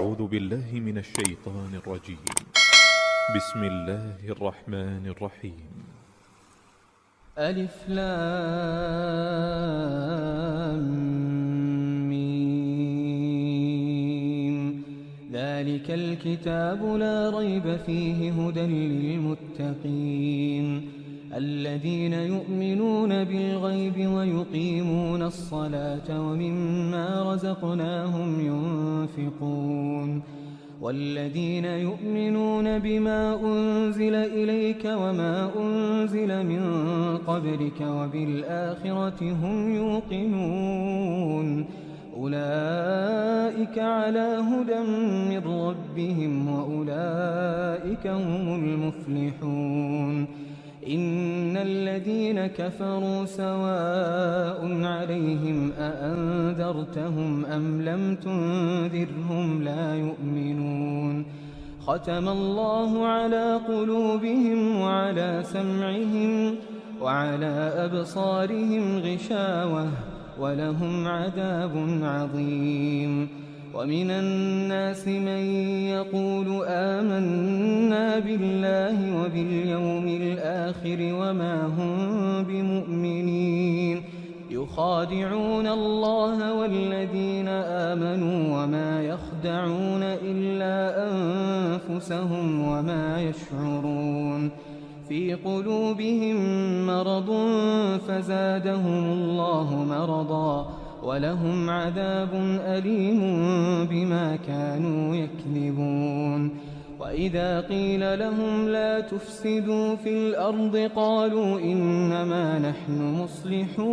أعوذ بالله من الشيطان الرجيم. بسم الله الرحمن الرحيم. ألف لام ميم. ذلك الكتاب لا ريب فيه هدى للمتقين الذين يؤمنون بالغيب ويقيمون الصلاة ومما رزقناهم ينفقون والذين يؤمنون بما أنزل إليك وما أنزل من قبلك وبالآخرة هم يوقنون أولئك على هدى من ربهم وأولئك هم المفلحون إن الذين كفروا سواء عليهم أأنذرتهم أم لم تنذرهم لا يؤمنون ختم الله على قلوبهم وعلى سمعهم وعلى أبصارهم غشاوة ولهم عذاب عظيم ومن الناس من يقول آمنا بالله وباليوم الآخر وما هم بمؤمنين يخادعون الله والذين آمنوا وما يخدعون إلا أنفسهم وما يشعرون في قلوبهم مرض فزادهم الله مرضا ولهم عذاب أليم بما كانوا يكذبون وإذا قيل لهم لا تفسدوا في الأرض قالوا إنما نحن مصلحون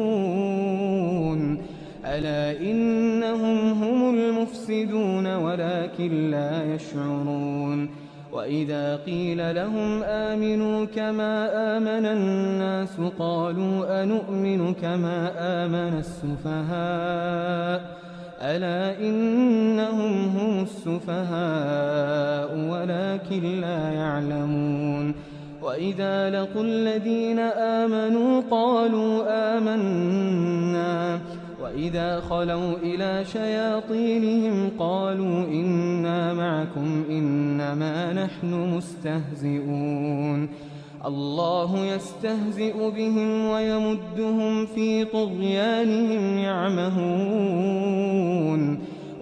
ألا إنهم هم المفسدون ولكن لا يشعرون وإذا قيل لهم آمنوا كما آمن الناس قالوا أنؤمن كما آمن السفهاء ألا إنهم هم السفهاء ولكن لا يعلمون وإذا لقوا الذين آمنوا قالوا آمنا وإذا خلوا إلى شياطينهم قالوا إنا معكم إنما نحن مستهزئون الله يستهزئ بهم ويمدهم في طغيانهم يعمهون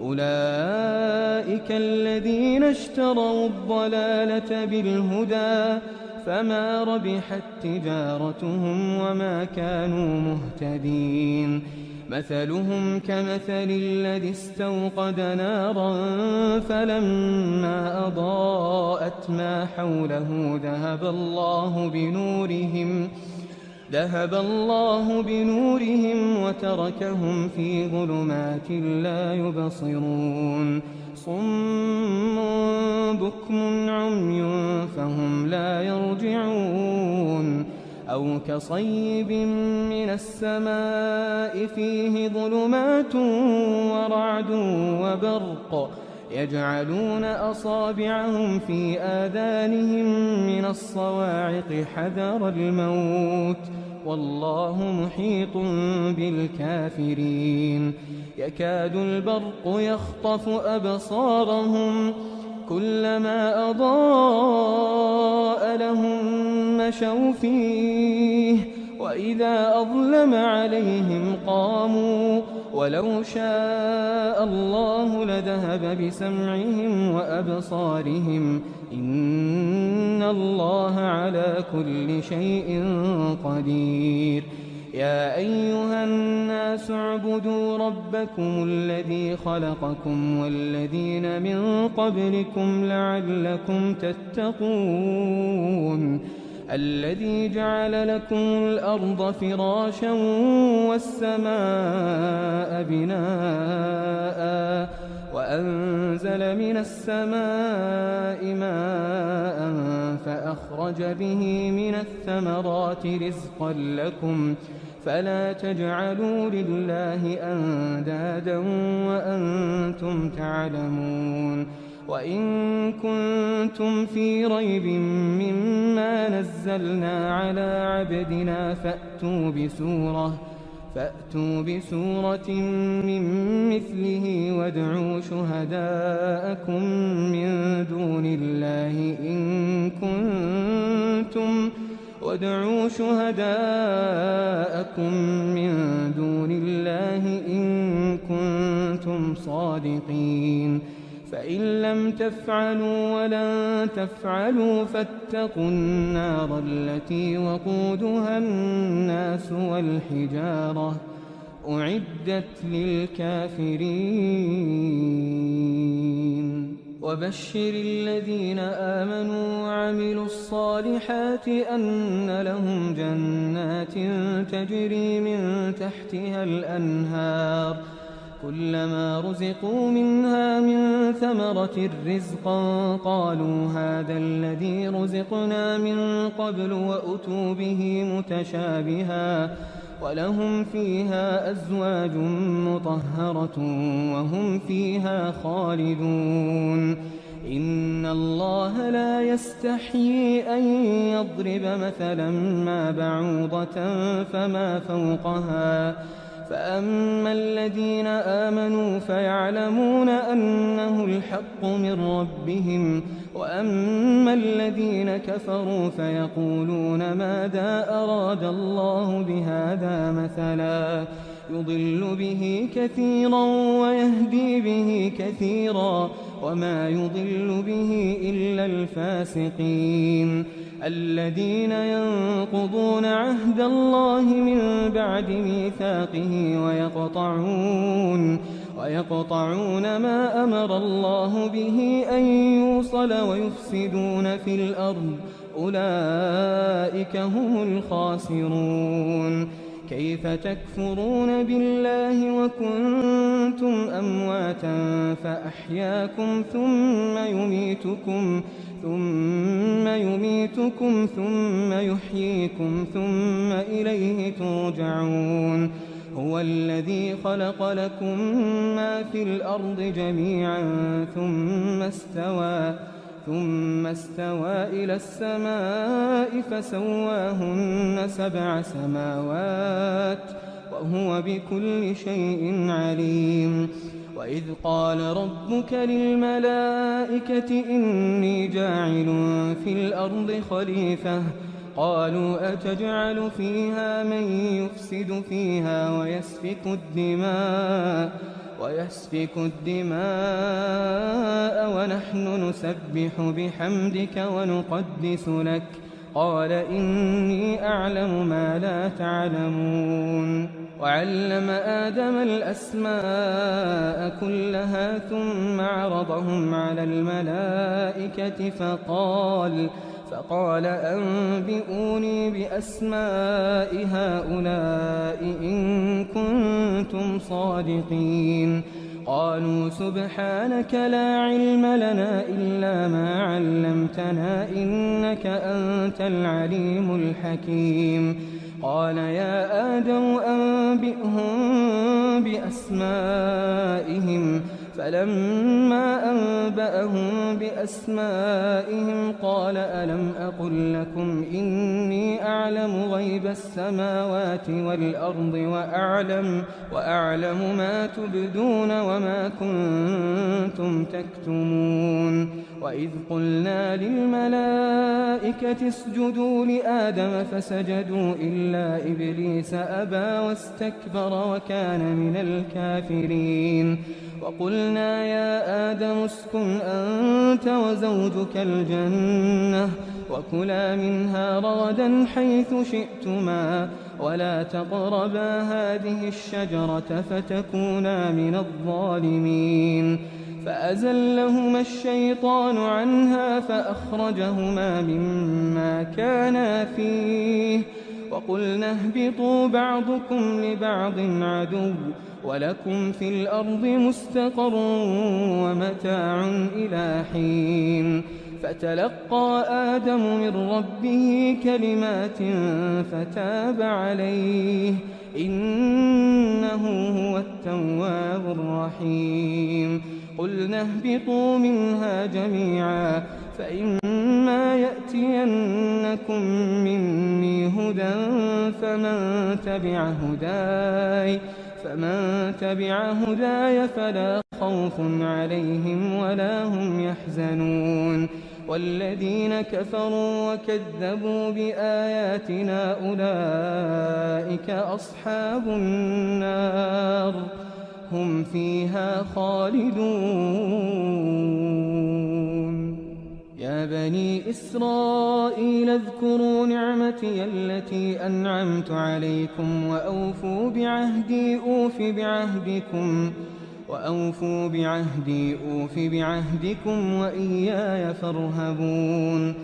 أولئك الذين اشتروا الضلالة بالهدى فما ربحت تجارتهم وما كانوا مهتدين مثلهم كمثل الذي استوقد نارا فلما أضاءت ما حوله ذهب الله بنورهم وتركهم في ظلمات لا يبصرون صم بكم عمي فهم لا يرجعون أو كصيب من السماء فيه ظلمات ورعد وبرق يجعلون أصابعهم في آذانهم من الصواعق حذر الموت والله محيط بالكافرين يكاد البرق يخطف أبصارهم كلما أضاء لهم مشوا فيه وإذا أظلم عليهم قاموا ولو شاء الله لذهب بسمعهم وأبصارهم إن الله على كل شيء قدير يا أيها الناس اعبدوا ربكم الذي خلقكم والذين من قبلكم لعلكم تتقون الذي جعل لكم الأرض فراشا والسماء بناء وأنزل من السماء ماء فأخرج به من الثمرات رزقا لكم فلا تجعلوا لله أندادا وأنتم تعلمون وإن كنتم في ريب مما نزلنا على عبدنا فأتوا بسورة من مثله وادعوا شهداءكم من دون الله إن كنتم صادقين فإن لم تفعلوا ولن تفعلوا فاتقوا النار التي وقودها الناس والحجارة أعدت للكافرين وبشر الذين آمنوا وعملوا الصالحات أن لهم جنات تجري من تحتها الأنهار كلما رزقوا منها من ثمرة رزقا قالوا هذا الذي رزقنا من قبل وأتوا به متشابها ولهم فيها أزواج مطهرة وهم فيها خالدون إن الله لا يستحيي أن يضرب مثلا ما بعوضة فما فوقها فأما الذين آمنوا فيعلمون أنه الحق من ربهم وأما الذين كفروا فيقولون ماذا أراد الله بهذا مثلا يضل به كثيرا ويهدي به كثيرا وما يضل به إلا الفاسقين الذين ينقضون عهد الله من بعد ميثاقه ويقطعون ما أمر الله به أن يوصل ويفسدون في الأرض أولئك هم الخاسرون كيف تكفرون بالله وكنتم أمواتا فأحياكم ثم يميتكم ثم يحييكم ثم إليه ترجعون هو الذي خلق لكم ما في الأرض جميعا ثم استوى إلى السماء فسواهن 7 سماوات وهو بكل شيء عليم وإذ قال ربك للملائكة إني جاعل في الأرض خليفة قالوا أتجعل فيها من يفسد فيها ويسفك الدماء ونحن نسبح بحمدك ونقدس لك قال إني أعلم ما لا تعلمون وعلم آدم الأسماء كلها ثم عرضهم على الملائكة فقال أنبئوني بأسماء هؤلاء إن كنتم صادقين قالوا سبحانك لا علم لنا إلا ما علمتنا إنك أنت العليم الحكيم قال يا آدم أنبئهم بأسمائهم فلما أنبأهم بأسمائهم قال ألم أقل لكم إني أعلم غيب السماوات والأرض وأعلم ما تبدون وما كنتم تكتمون وإذ قلنا للملائكة اسجدوا لآدم فسجدوا إلا إبليس أبى واستكبر وكان من الكافرين وقلنا يا آدم اسكن أنت وزوجك الجنة وكلا منها رغدا حيث شئتما ولا تقربا هذه الشجرة فتكونا من الظالمين فأزلهما الشيطان عنها فأخرجهما مما كانا فيه وقلنا اهبطوا بعضكم لبعض عدو ولكم في الأرض مستقر ومتاع إلى حين فتلقى آدم من ربه كلمات فتاب عليه إنه هو التواب الرحيم قلنا اهبطوا منها جميعا فإما فإما يأتينكم مني هدى فمن تبع هداي فلا خوف عليهم ولا هم يحزنون والذين كفروا وكذبوا بآياتنا أولئك أصحاب النار هم فيها خالدون. يا بني إسرائيل اذكروا نعمتي التي أنعمت عليكم وأوفوا بعهدي أوف بعهدكم وإياي فارهبون.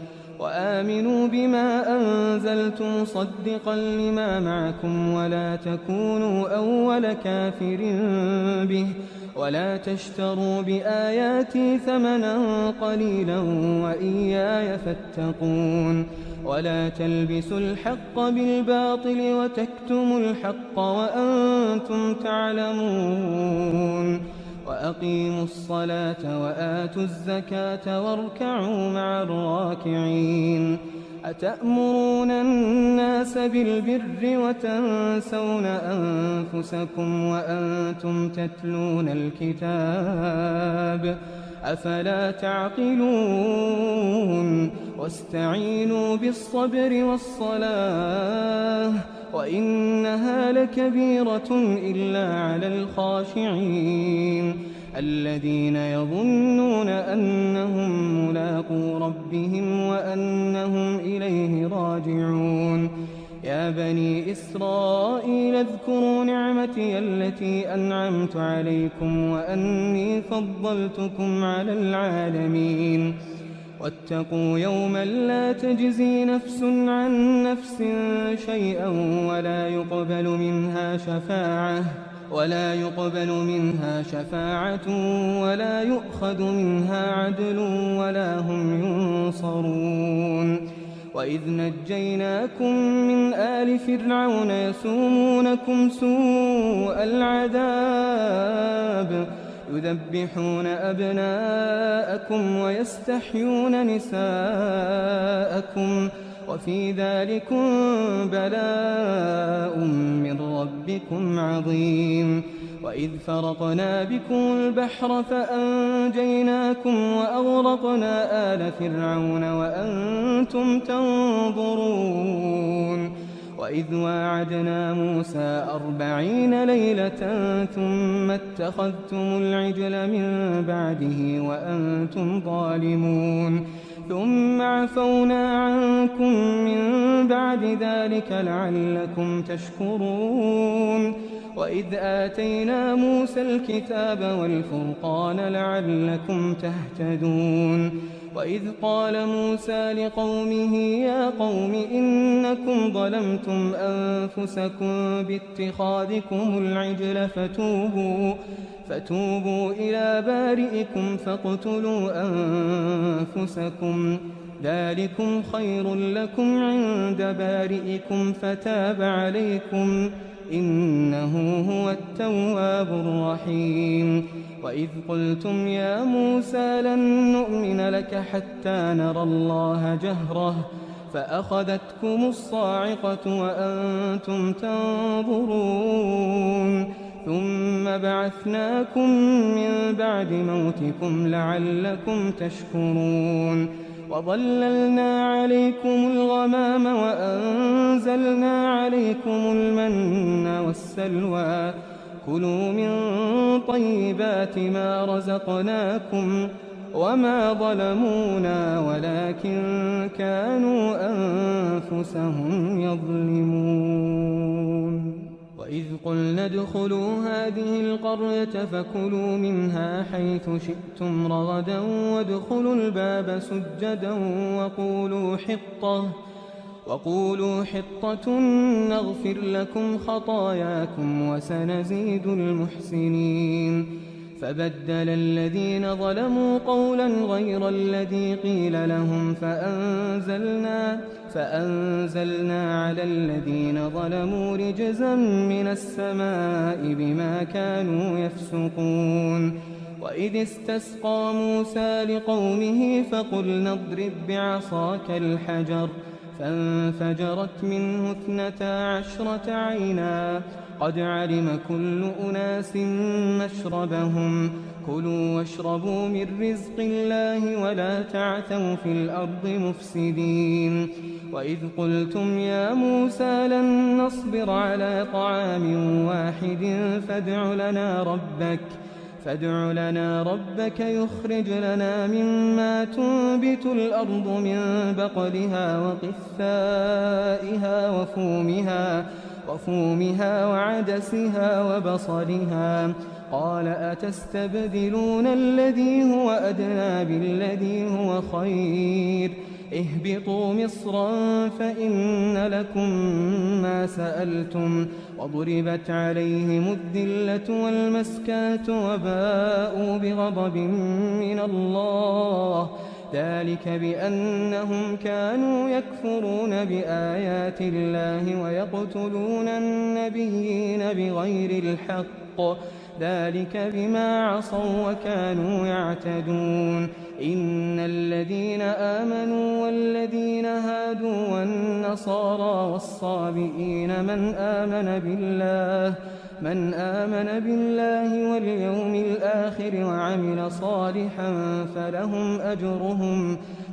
وآمنوا بما أنزلت مصدقا لما معكم ولا تكونوا أول كافر به ولا تشتروا بآياتي ثمنا قليلا وإياي فاتقون. ولا تلبسوا الحق بالباطل وتكتموا الحق وأنتم تعلمون. وأقيموا الصلاة وآتوا الزكاة واركعوا مع الراكعين. أتأمرون الناس بالبر وتنسون أنفسكم وأنتم تتلون الكتاب أفلا تعقلون. واستعينوا بالصبر والصلاة وإنها لكبيرة إلا على الخاشعين الذين يظنون أنهم ملاقو ربهم وأنهم إليه راجعون. يا بني إسرائيل اذكروا نعمتي التي أنعمت عليكم وأني فضلتكم على العالمين. واتقوا يوما لا تجزي نفس عن نفس شيئا ولا يقبل منها شفاعة ولا يؤخذ منها عدل ولا هم ينصرون. وإذ نجيناكم من آل فرعون يسومونكم سوء العذاب يذبحون أبناءكم ويستحيون نساءكم وفي ذلكم بلاء من ربكم عظيم. وإذ فرقنا بكم البحر فأنجيناكم وأغرقنا آل فرعون وأنتم تنظرون. وإذ واعدنا موسى 40 ليلة ثم اتخذتم العجل من بعده وأنتم ظالمون ثم عفونا عنكم من بعد ذلك لعلكم تشكرون. وإذ آتينا موسى الكتاب والفرقان لعلكم تهتدون. وإذ قال موسى لقومه يا قوم إنكم ظلمتم أنفسكم باتخاذكم العجل فتوبوا إلى بارئكم فاقتلوا أنفسكم ذلكم خير لكم عند بارئكم فتاب عليكم إنه هو التواب الرحيم. وإذ قلتم يا موسى لن نؤمن لك حتى نرى الله جهرة فأخذتكم الصاعقة وأنتم تنظرون ثم بعثناكم من بعد موتكم لعلكم تشكرون. وظللنا عليكم الغمام وأنزلنا عليكم المن والسلوى كلوا من طيبات ما رزقناكم وما ظلمونا ولكن كانوا أنفسهم يظلمون. وإذ قلنا ادخلوا هذه القرية فكلوا منها حيث شئتم رغدا وادخلوا الباب سجدا وقولوا حطة نغفر لكم خطاياكم وسنزيد المحسنين. فبدل الذين ظلموا قولا غير الذي قيل لهم فأنزلنا على الذين ظلموا رجزا من السماء بما كانوا يفسقون. وإذ استسقى موسى لقومه فقلنا اضرب بعصاك الحجر فانفجرت منه 12 عينا قد علم كل أناس مشربهم كلوا واشربوا من رزق الله ولا تعثوا في الأرض مفسدين وإذ قلتم يا موسى لن نصبر على طعام واحد فادع لنا ربك يخرج لنا مما تنبت الأرض من بقلها وقثائها وفومها وعدسها وبصلها قال أتستبدلون الذي هو أدنى بالذي هو خير اهبطوا مصرا فإن لكم ما سألتم وضربت عليهم الذلة والمسكنة وباءوا بغضب من الله ذلك بأنهم كانوا يكفرون بآيات الله ويقتلون النبيين بغير الحق ذلك بما عصوا وكانوا يعتدون إن الذين آمنوا والذين هادوا والنصارى والصابئين من آمن بالله واليوم الآخر وعمل صالحا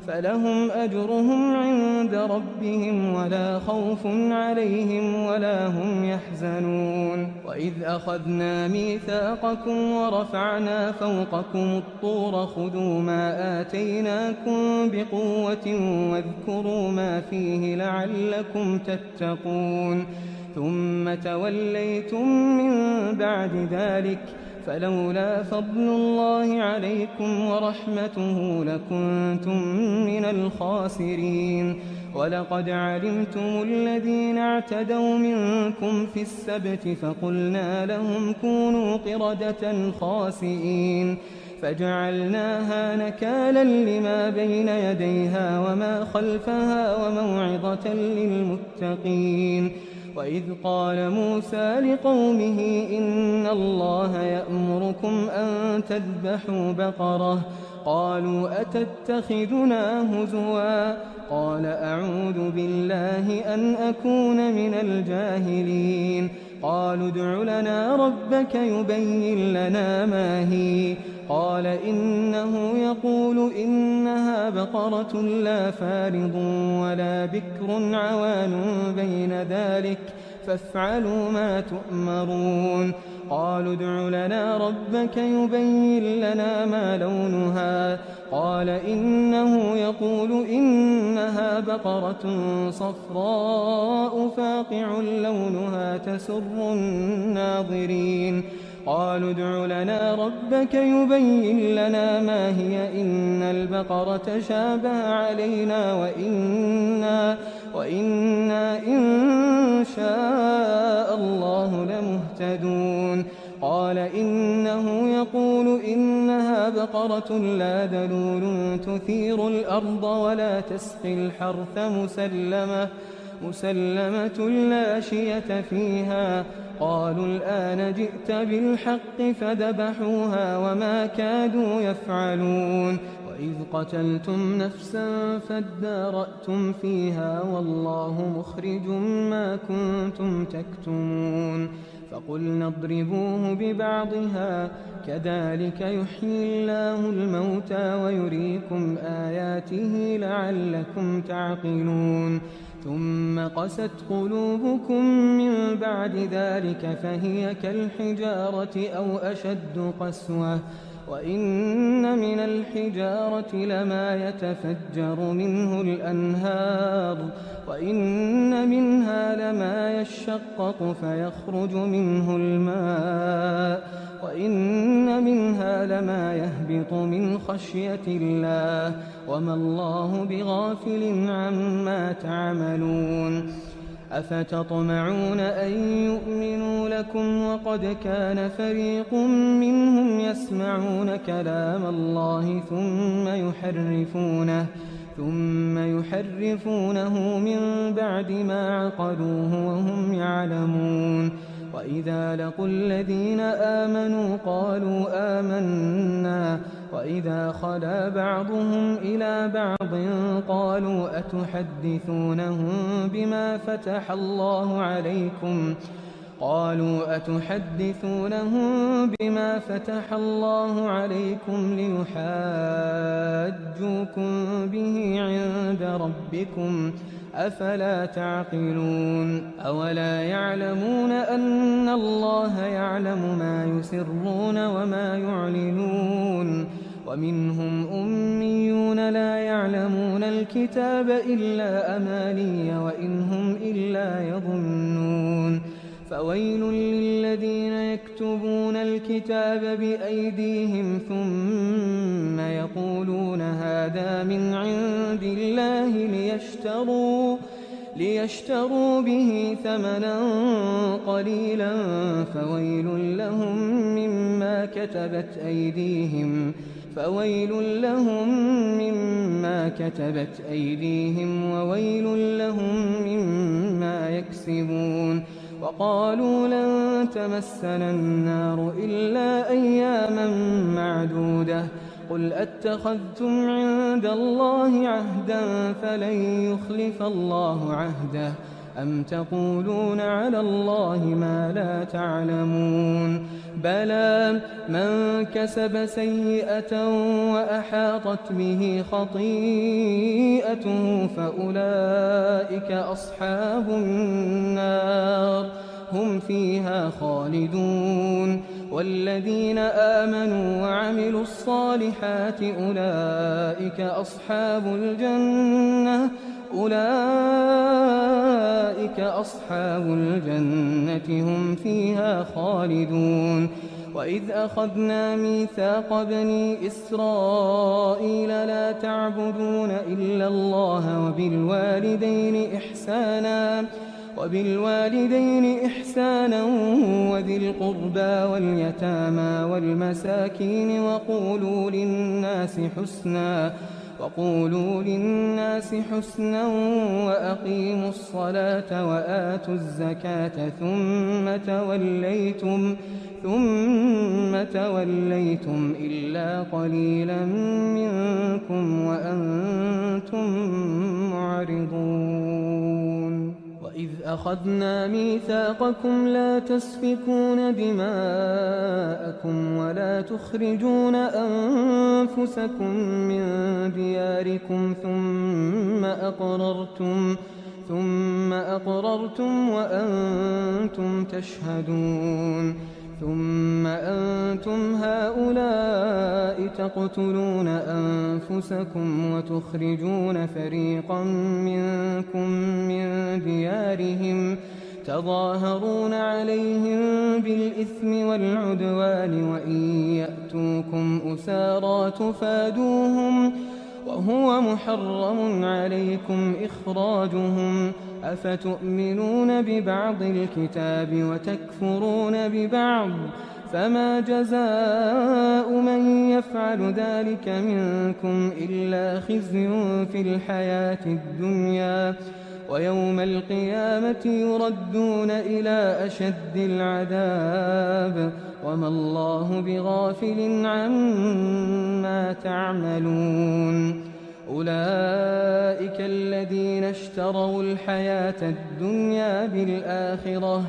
فلهم أجرهم عند ربهم ولا خوف عليهم ولا هم يحزنون وإذ أخذنا ميثاقكم ورفعنا فوقكم الطور خذوا ما آتيناكم بقوة واذكروا ما فيه لعلكم تتقون ثم توليتم من بعد ذلك فلولا فضل الله عليكم ورحمته لكنتم من الخاسرين ولقد علمتم الذين اعتدوا منكم في السبت فقلنا لهم كونوا قردة خاسئين فجعلناها نكالا لما بين يديها وما خلفها وموعظة للمتقين وإذ قال موسى لقومه إن الله يأمركم أن تذبحوا بقرة قالوا أتتخذنا هزوا قال أعوذ بالله أن أكون من الجاهلين قالوا ادع لنا ربك يبين لنا ما هي قال إنه يقول إنها بقرة لا فارض ولا بكر عوان بين ذلك فافعلوا ما تؤمرون قالوا ادع لنا ربك يبين لنا ما لونها قال إنه يقول إنها بقرة صفراء فاقع لونها تسر الناظرين قالوا ادع لنا ربك يبين لنا ما هي إن البقرة شابه علينا وإنا إن شاء الله لمهتدون قال إنه يقول إنها بقرة لا ذلول تثير الأرض ولا تسقي الحرث مسلمة لا شية فيها قالوا الآن جئت بالحق فذبحوها وما كادوا يفعلون وإذ قتلتم نفسا فادارأتم فيها والله مخرج ما كنتم تكتمون فقلنا اضربوه ببعضها كذلك يحيي الله الموتى ويريكم آياته لعلكم تعقلون ثم قست قلوبكم من بعد ذلك فهي كالحجارة أو أشد قسوة وإن من الحجارة لما يتفجر منه الأنهار وإن منها لما يشقق فيخرج منه الماء وإن منها لما يهبط من خشية الله وما الله بغافل عما تعملون أفتطمعون أن يؤمنوا لكم وقد كان فريق منهم يسمعون كلام الله ثم يحرفونه من بعد ما عقلوه وهم يعلمون وإذا لقوا الذين آمنوا قالوا آمنا وإذا خلا بعضهم إلى بعض قالوا أتحدثونهم بما فتح الله عليكم ليحاجوكم به عند ربكم أفلا تعقلون أولا يعلمون أن الله يعلم ما يسرون وما يعلنون ومنهم أميون لا يعلمون الكتاب إلا أماني وإن هم إلا يظنون فويل للذين يكتبون الكتاب بأيديهم ثم يقولون هذا من عند الله ليشتروا به ثمنا قليلا فويل لهم مما كتبت أيديهم وويل لهم مما يكسبون وقالوا لن تمسنا النار إلا أياما معدودة قل أتخذتم عند الله عهدا فلن يخلف الله عهده أم تقولون على الله ما لا تعلمون بلى من كسب سيئة وأحاطت به خطيئته فأولئك أصحاب النار هم فيها خالدون والذين آمنوا وعملوا الصالحات أولئك أصحاب الجنة هم فيها خالدون وإذ أخذنا ميثاق بني إسرائيل لا تعبدون إلا الله وبالوالدين إحسانا وذي القربى واليتامى والمساكين وقولوا للناس حسنا وأقيموا الصلاة وآتوا الزكاة ثم توليتم إلا قليلا منكم وأنتم معرضون وإذ أخذنا ميثاقكم لا تسفكون دماءكم ولا تخرجون أنفسكم من دياركم ثم أقررتم وأنتم تشهدون ثم أنتم هؤلاء تقتلون أنفسكم وتخرجون فريقا منكم من ديارهم تظاهرون عليهم بالإثم والعدوان وإن يأتوكم أسارى تفادوهم وهو محرم عليكم إخراجهم أفتؤمنون ببعض الكتاب وتكفرون ببعض فما جزاء من يفعل ذلك منكم إلا خزي في الحياة الدنيا ويوم القيامة يردون إلى أشد العذاب وما الله بغافل عما تعملون أولئك الذين اشتروا الحياة الدنيا بالآخرة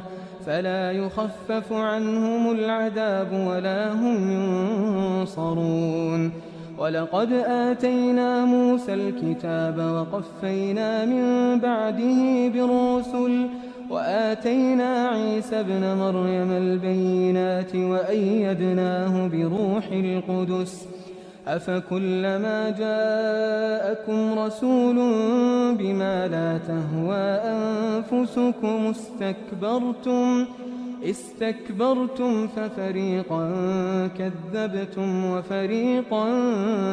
فلا يخفف عنهم العذاب ولا هم ينصرون ولقد آتينا موسى الكتاب وقفينا من بعده بالرسل وآتينا عيسى ابن مريم البينات وأيدناه بروح القدس أفكلما جاءكم رسول بما لا تهوى أنفسكم استكبرتم ففريقا كذبتم وفريقا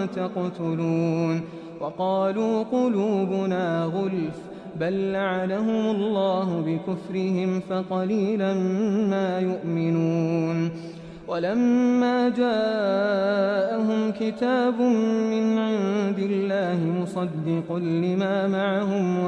تقتلون وقالوا قلوبنا غلف بل لعنهم الله بكفرهم فقليلا ما يؤمنون ولما جاءهم كتاب من عند الله مصدق لما معهم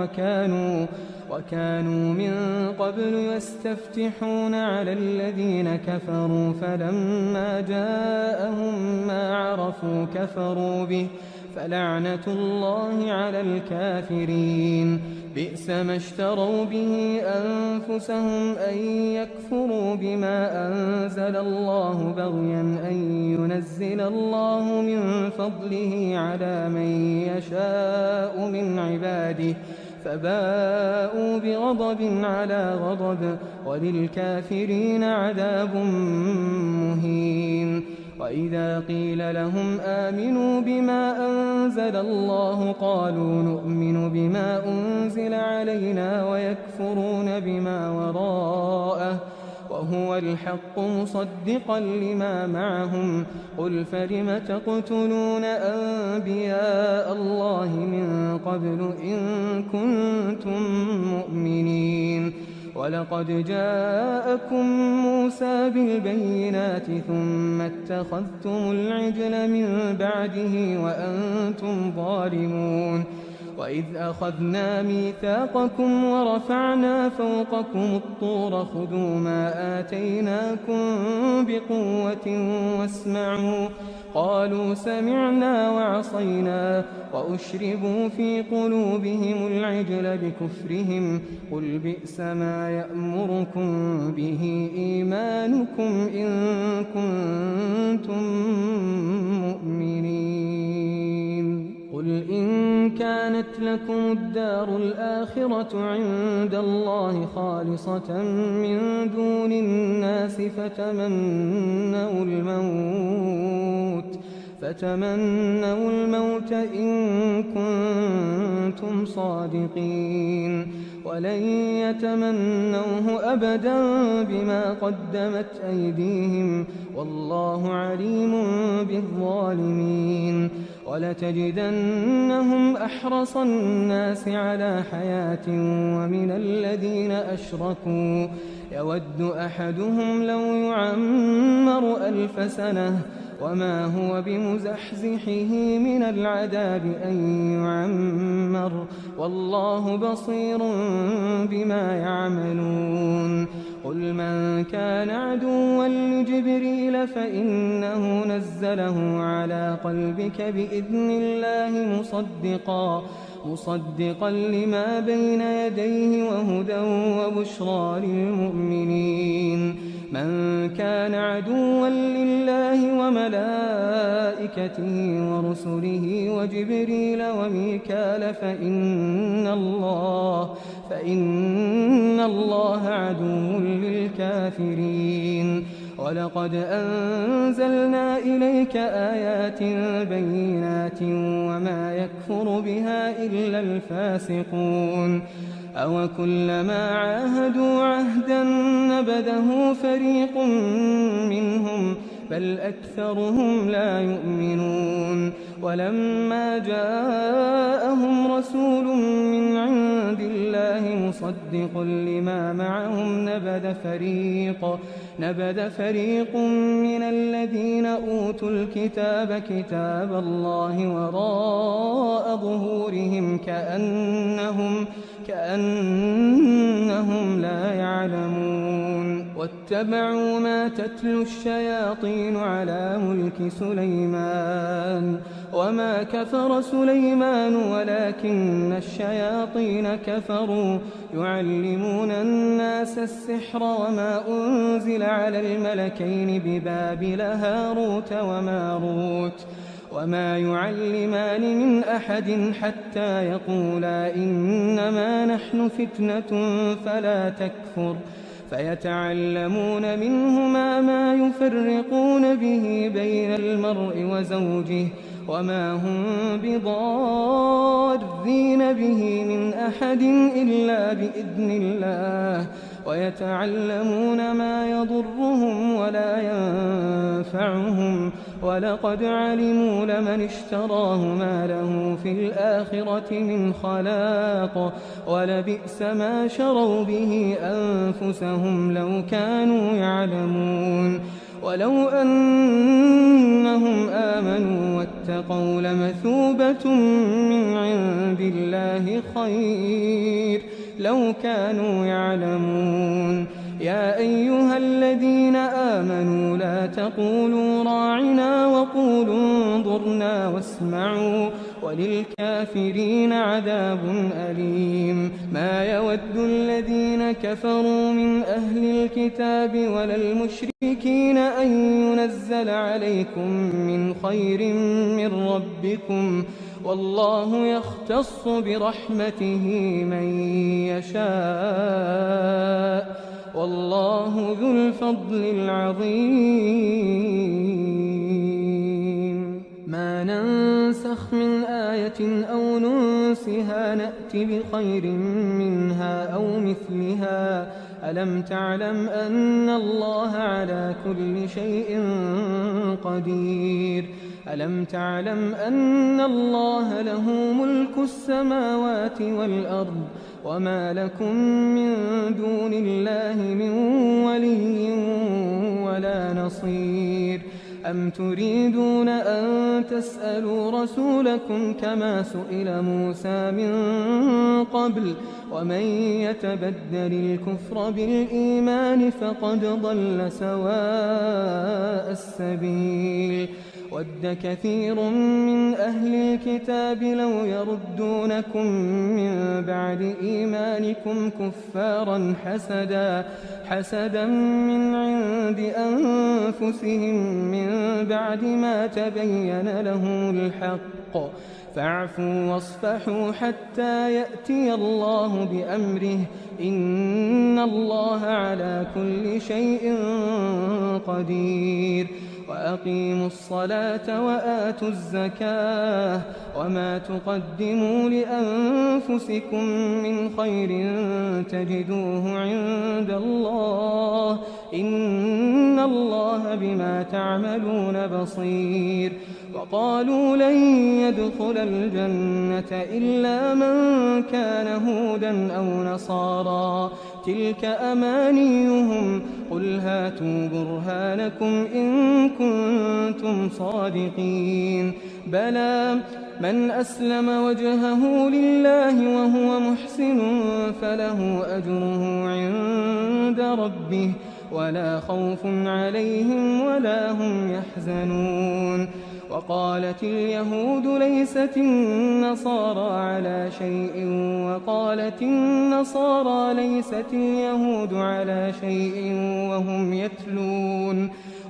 وكانوا من قبل يستفتحون على الذين كفروا فلما جاءهم ما عرفوا كفروا به فلعنة الله على الكافرين. بئس ما اشتروا به أنفسهم أن يكفروا بما أنزل الله بغيا أن ينزل الله من فضله على من يشاء من عباده فباءوا بغضب على غضب وللكافرين عذاب مهين. وإذا قيل لهم آمنوا بما أنزل الله قالوا نؤمن بما أنزل علينا ويكفرون بما وراءه وهو الحق مصدقا لما معهم قل فلم تقتلون أنبياء الله من قبل إن كنتم مؤمنين. ولقد جاءكم موسى بالبينات ثم اتخذتم العجل من بعده وأنتم ظالمون. وإذ أخذنا ميثاقكم ورفعنا فوقكم الطور خذوا ما آتيناكم بقوة واسمعوا قالوا سمعنا وعصينا وأشربوا في قلوبهم العجل بكفرهم قل بئس ما يأمركم به إيمانكم إن كنتم مؤمنين. قل إن كانت لكم الدار الآخرة عند الله خالصة من دون الناس فتمنوا الموت إن كنتم صادقين ولن يتمنوه أبدا بما قدمت أيديهم والله عليم بالظالمين. ولتجدنهم أحرص الناس على حياة ومن الذين أشركوا يود أحدهم لو يعمر 1000 سنة وما هو بمزحزحه من العذاب أن يعمر والله بصير بما يعملون. قل من كان عدوا لجبريل فإنه نزله على قلبك بإذن الله مصدقا لما بين يديه وهدى وبشرى للمؤمنين. من كان عدوا لله وملائكته ورسله وجبريل وميكال فإن الله عدو للكافرين. ولقد أنزلنا إليك آيات بينات وما يكفر بها إلا الفاسقون. أو كلما عاهدوا عهدا نبذه فريق منهم بل أكثرهم لا يؤمنون. ولما جاءهم رسول من عند الله مصدق لما معهم نبذ فريق من الذين أوتوا الكتاب كتاب الله وراء ظهورهم كأنهم لا يعلمون. واتبعوا ما تتلو الشياطين على ملك سليمان وما كفر سليمان ولكن الشياطين كفروا يعلمون الناس السحر وما أنزل على الملكين ببابل هاروت وماروت وما يعلمان من أحد حتى يقولا إنما نحن فتنة فلا تكفر فيتعلمون منهما ما يفرقون به بين المرء وزوجه وما هم بضارين به من أحد إلا بإذن الله ويتعلمون ما يضرهم ولا ينفعهم ولقد علموا لمن اشتراه ما له في الآخرة من خلاق ولبئس ما شروا به أنفسهم لو كانوا يعلمون. ولو أنهم آمنوا واتقوا لمثوبة من عند الله خير لو كانوا يعلمون. يا أيها الذين آمنوا لا تقولوا راعنا وقولوا انظرنا واسمعوا وللكافرين عذاب أليم. ما يود الذين كفروا من أهل الكتاب ولا المشركين أن ينزل عليكم من خير من ربكم، والله يختص برحمته من يشاء، والله ذو الفضل العظيم. ما ننسخ من آية أو ننسها نأت بخير منها أو مثلها. ألم تعلم أن الله على كل شيء قدير؟ ألم تعلم أن الله له ملك السماوات والأرض وما لكم من دون الله من ولي ولا نصير؟ أم تريدون أن تسألوا رسولكم كما سئل موسى من قبل؟ ومن يتبدل الكفر بالإيمان فقد ضل سواء السبيل. ود كثير من أهل الكتاب لو يردونكم من بعد إيمانكم كفارا حسدا من عند أنفسهم من بعد ما تبين لهم الحق، فاعفوا واصفحوا حتى يأتي الله بأمره، إن الله على كل شيء قدير. وأقيموا الصلاة وآتوا الزكاة وما تقدموا لأنفسكم من خير تجدوه عند الله، إن الله بما تعملون بصير. وقالوا لن يدخل الجنة إلا من كان هودا أو نصارى، تلك أمانيهم، قل هاتوا برهانكم إن كنتم صادقين. بلى من أسلم وجهه لله وهو محسن فله أجره عند ربه ولا خوف عليهم ولا هم يحزنون. وقالت اليهود ليست النصارى على شيء وقالت النصارى ليست اليهود على شيء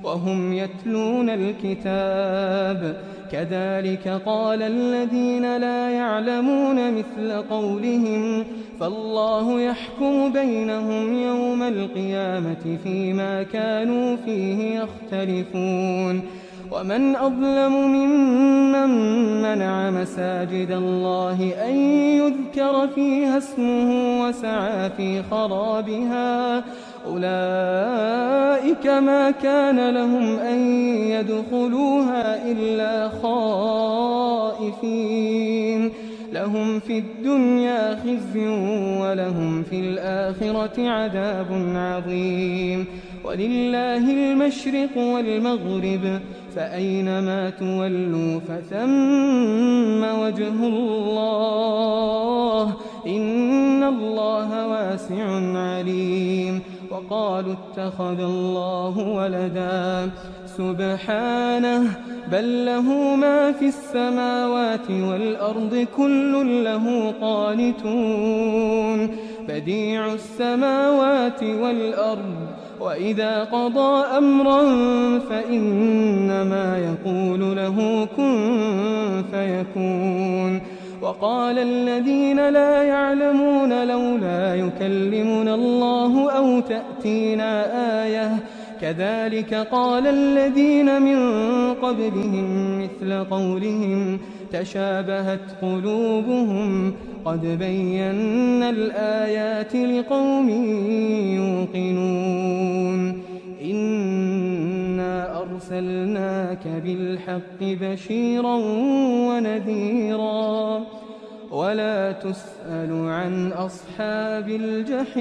وهم يتلون الكتاب، كذلك قال الذين لا يعلمون مثل قولهم، فالله يحكم بينهم يوم القيامة فيما كانوا فيه يختلفون. ومن أظلم ممن منع مساجد الله أن يذكر فيها اسمه وسعى في خرابها، أولئك ما كان لهم أن يدخلوها إلا خائفين، لهم في الدنيا خزي ولهم في الآخرة عذاب عظيم. ولله المشرق والمغرب، فأينما تولوا فثم وجه الله، إن الله واسع عليم. وقالوا اتخذ الله ولدا، سبحانه، بل له ما في السماوات والأرض كل له قانتون، بديع السماوات والأرض، وإذا قضى أمرا فإنما يقول له كن فيكون. وقال الذين لا يعلمون لولا يكلمنا الله أو تأتينا آية، كذلك قال الذين من قبلهم مثل قولهم تشابهت قلوبهم، قد بينا الآيات لقوم يوقنون. إنا أرسلناك بالحق بشيرا ونذيرا، ولا تسأل عن أصحاب الجحيم.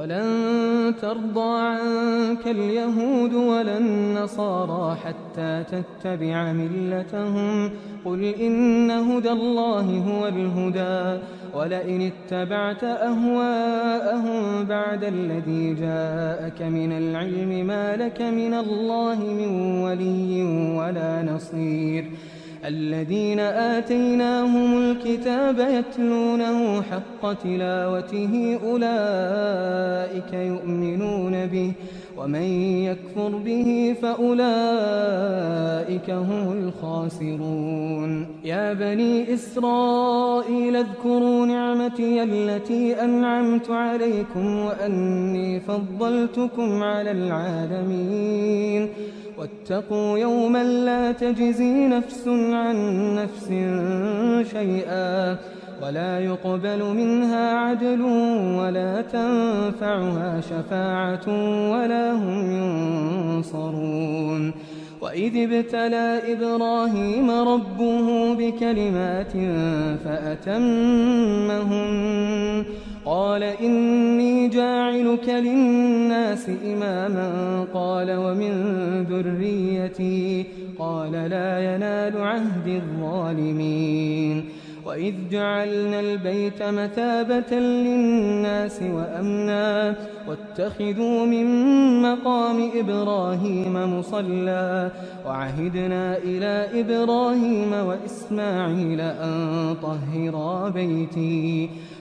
ولن ترضى عنك اليهود ولا النصارى حتى تتبع ملتهم قل إن هدى الله هو الهدى ولئن اتبعت أهواءهم بعد الذي جاءك من العلم ما لك من الله من ولي ولا نصير الذين آتيناهم الكتاب يتلونه حق تلاوته أولئك يؤمنون به ومن يكفر به فأولئك هم الخاسرون يا بني إسرائيل اذكروا نعمتي التي أنعمت عليكم وأني فضلتكم على العالمين واتقوا يوما لا تجزي نفس عن نفس شيئا ولا يقبل منها عدل ولا تنفعها شفاعة ولا هم ينصرون وإذ ابتلى إبراهيم ربه بكلمات فأتمهن قال إني جاعلك للناس إماما قال ومن ذريتي قال لا ينال عهد الظالمين وإذ جعلنا البيت مثابة للناس وأمنا واتخذوا من مقام إبراهيم مصلى وعهدنا إلى إبراهيم وإسماعيل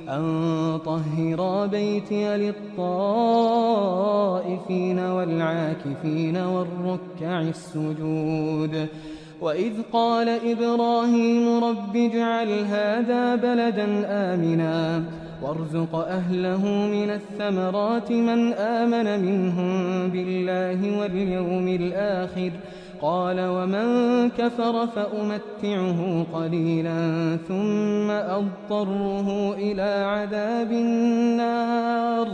أن طهرا بيتي للطائفين والعاكفين والركع السجود وإذ قال إبراهيم رب اجعل هذا بلدا آمنا وارزق أهله من الثمرات من آمن منهم بالله واليوم الآخر قال ومن كفر فأمتعه قليلا ثم أضطره إلى عذاب النار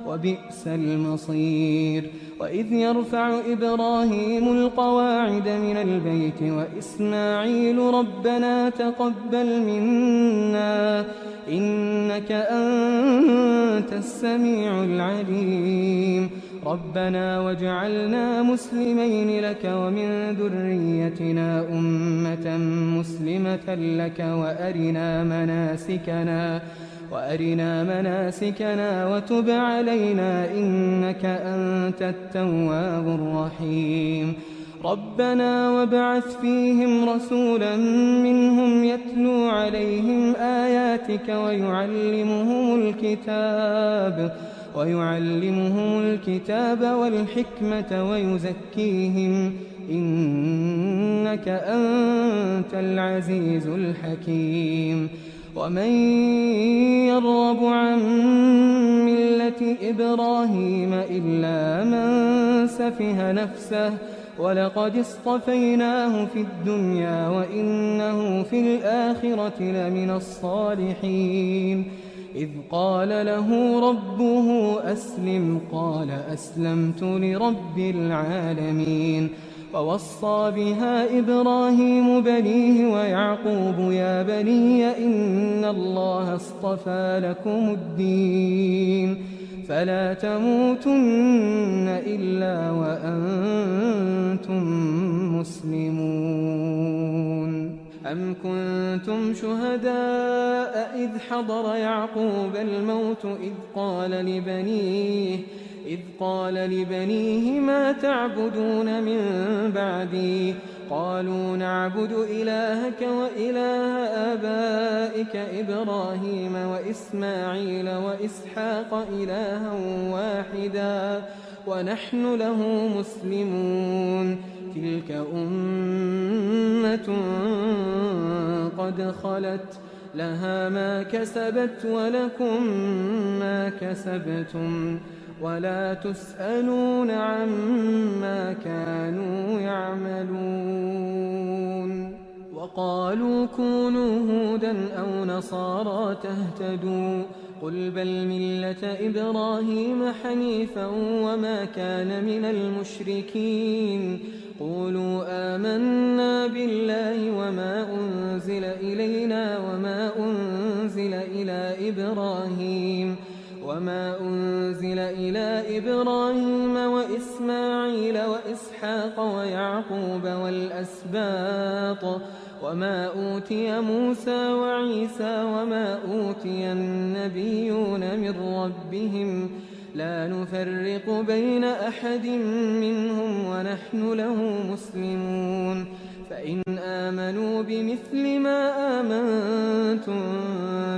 وبئس المصير وإذ يرفع إبراهيم القواعد من البيت وإسماعيل ربنا تقبل منا إنك أنت السميع العليم ربنا واجعلنا مسلمين لك ومن ذريتنا أمة مسلمة لك وأرنا مناسكنا وتب علينا إنك أنت التواب الرحيم ربنا وابعث فيهم رسولا منهم يتلو عليهم آياتك ويعلمهم الكتاب والحكمة ويزكيهم إنك أنت العزيز الحكيم ومن يرغب عن ملة إبراهيم إلا من سفه نفسه ولقد اصطفيناه في الدنيا وإنه في الآخرة لمن الصالحين إذ قال له ربه أسلم قال أسلمت لرب العالمين ووصى بها إبراهيم بنيه ويعقوب يا بني إن الله اصطفى لكم الدين فلا تموتن إلا وأنتم مسلمون أم كنتم شهداء إذ حضر يعقوب الموت إذ قال لبنيه ما تعبدون من بعدي قالوا نعبد إلهك وإله آبائك إبراهيم وإسماعيل وإسحاق إلها واحدا ونحن له مسلمون تلك أمة قد خلت لها ما كسبت ولكم ما كسبتم ولا تسألون عما كانوا يعملون وقالوا كونوا هودا أو نصارى تهتدوا قل بل ملة إبراهيم حنيفا وما كان من المشركين قولوا آمنا بالله وما أنزل إلينا وما أنزل إلى إبراهيم وما أنزل إلى إبراهيم وإسماعيل وإسحاق ويعقوب والأسباط وما أوتي موسى وعيسى وما أوتي النبيون من ربهم لا نفرق بين أحد منهم ونحن له مسلمون فإن آمنوا بمثل ما آمنتم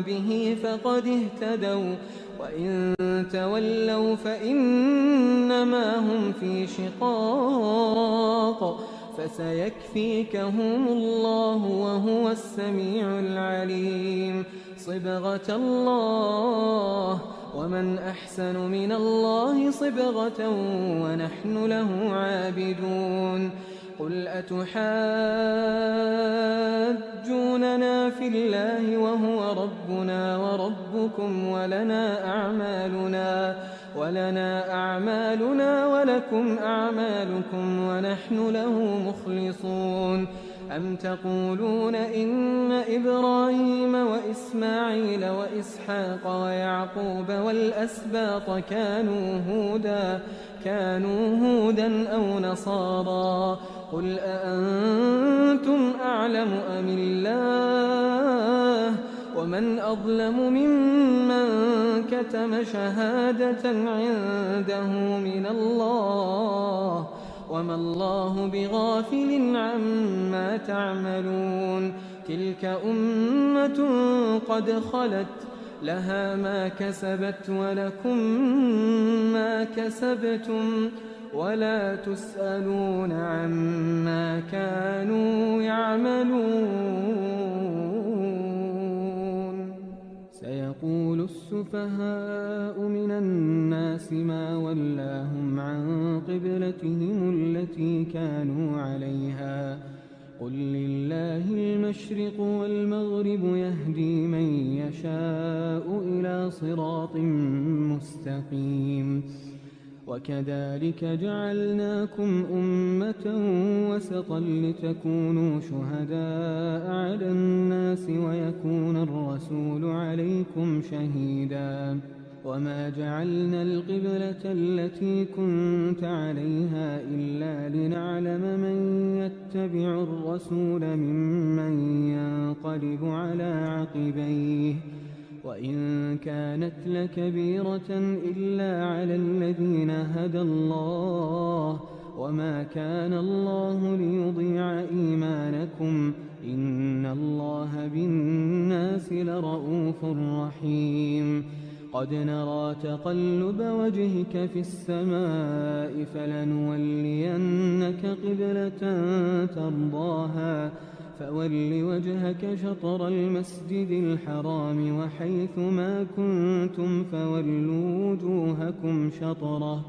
به فقد اهتدوا وإن تولوا فإنما هم في شقاق فسيكفيكهم الله وهو السميع العليم صبغة الله ومن أحسن من الله صبغة ونحن له عابدون قل أتحاجوننا في الله وهو ربنا وربكم ولنا أعمالنا ولكم أعمالكم ونحن له مخلصون أم تقولون إن إبراهيم وإسماعيل وإسحاق ويعقوب والأسباط كانوا هودا أو نصارى قل أأنتم أعلم أم الله ومن أظلم ممن كتم شهادة عنده من الله وما الله بغافل عما تعملون تلك أمة قد خلت لها ما كسبت ولكم ما كسبتم ولا تسألون عما كانوا يعملون سيقول السفهاء من الناس ما ولاهم عن قبلتهم التي كانوا عليها قل لله المشرق والمغرب يهدي من يشاء إلى صراط مستقيم وكذلك جعلناكم أمة وسطا لتكونوا شهداء على الناس ويكون الرسول عليكم شهيدا وما جعلنا القبلة التي كنت عليها إلا لنعلم من يتبع الرسول ممن ينقلب على عقبيه وإن كانت لكبيرة إلا على الذين هدى الله وما كان الله ليضيع إيمانكم إن الله بالناس لرءوف رحيم قد نرى تقلب وجهك في السماء فلنولينك قبلة ترضاها فول وجهك شطر المسجد الحرام وحيث ما كنتم فولوا وجوهكم شطره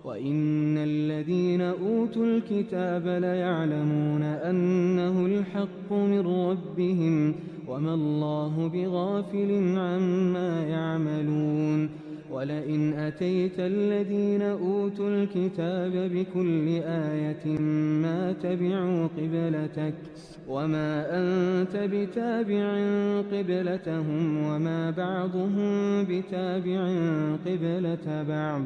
وإن الذين أوتوا الكتاب ليعلمون أنه الحق من ربهم وما الله بغافل عما يعملون ولئن أتيت الذين أوتوا الكتاب بكل آية ما تبعوا قبلتك وما أنت بتابع قبلتهم وما بعضهم بتابع قبلة بعض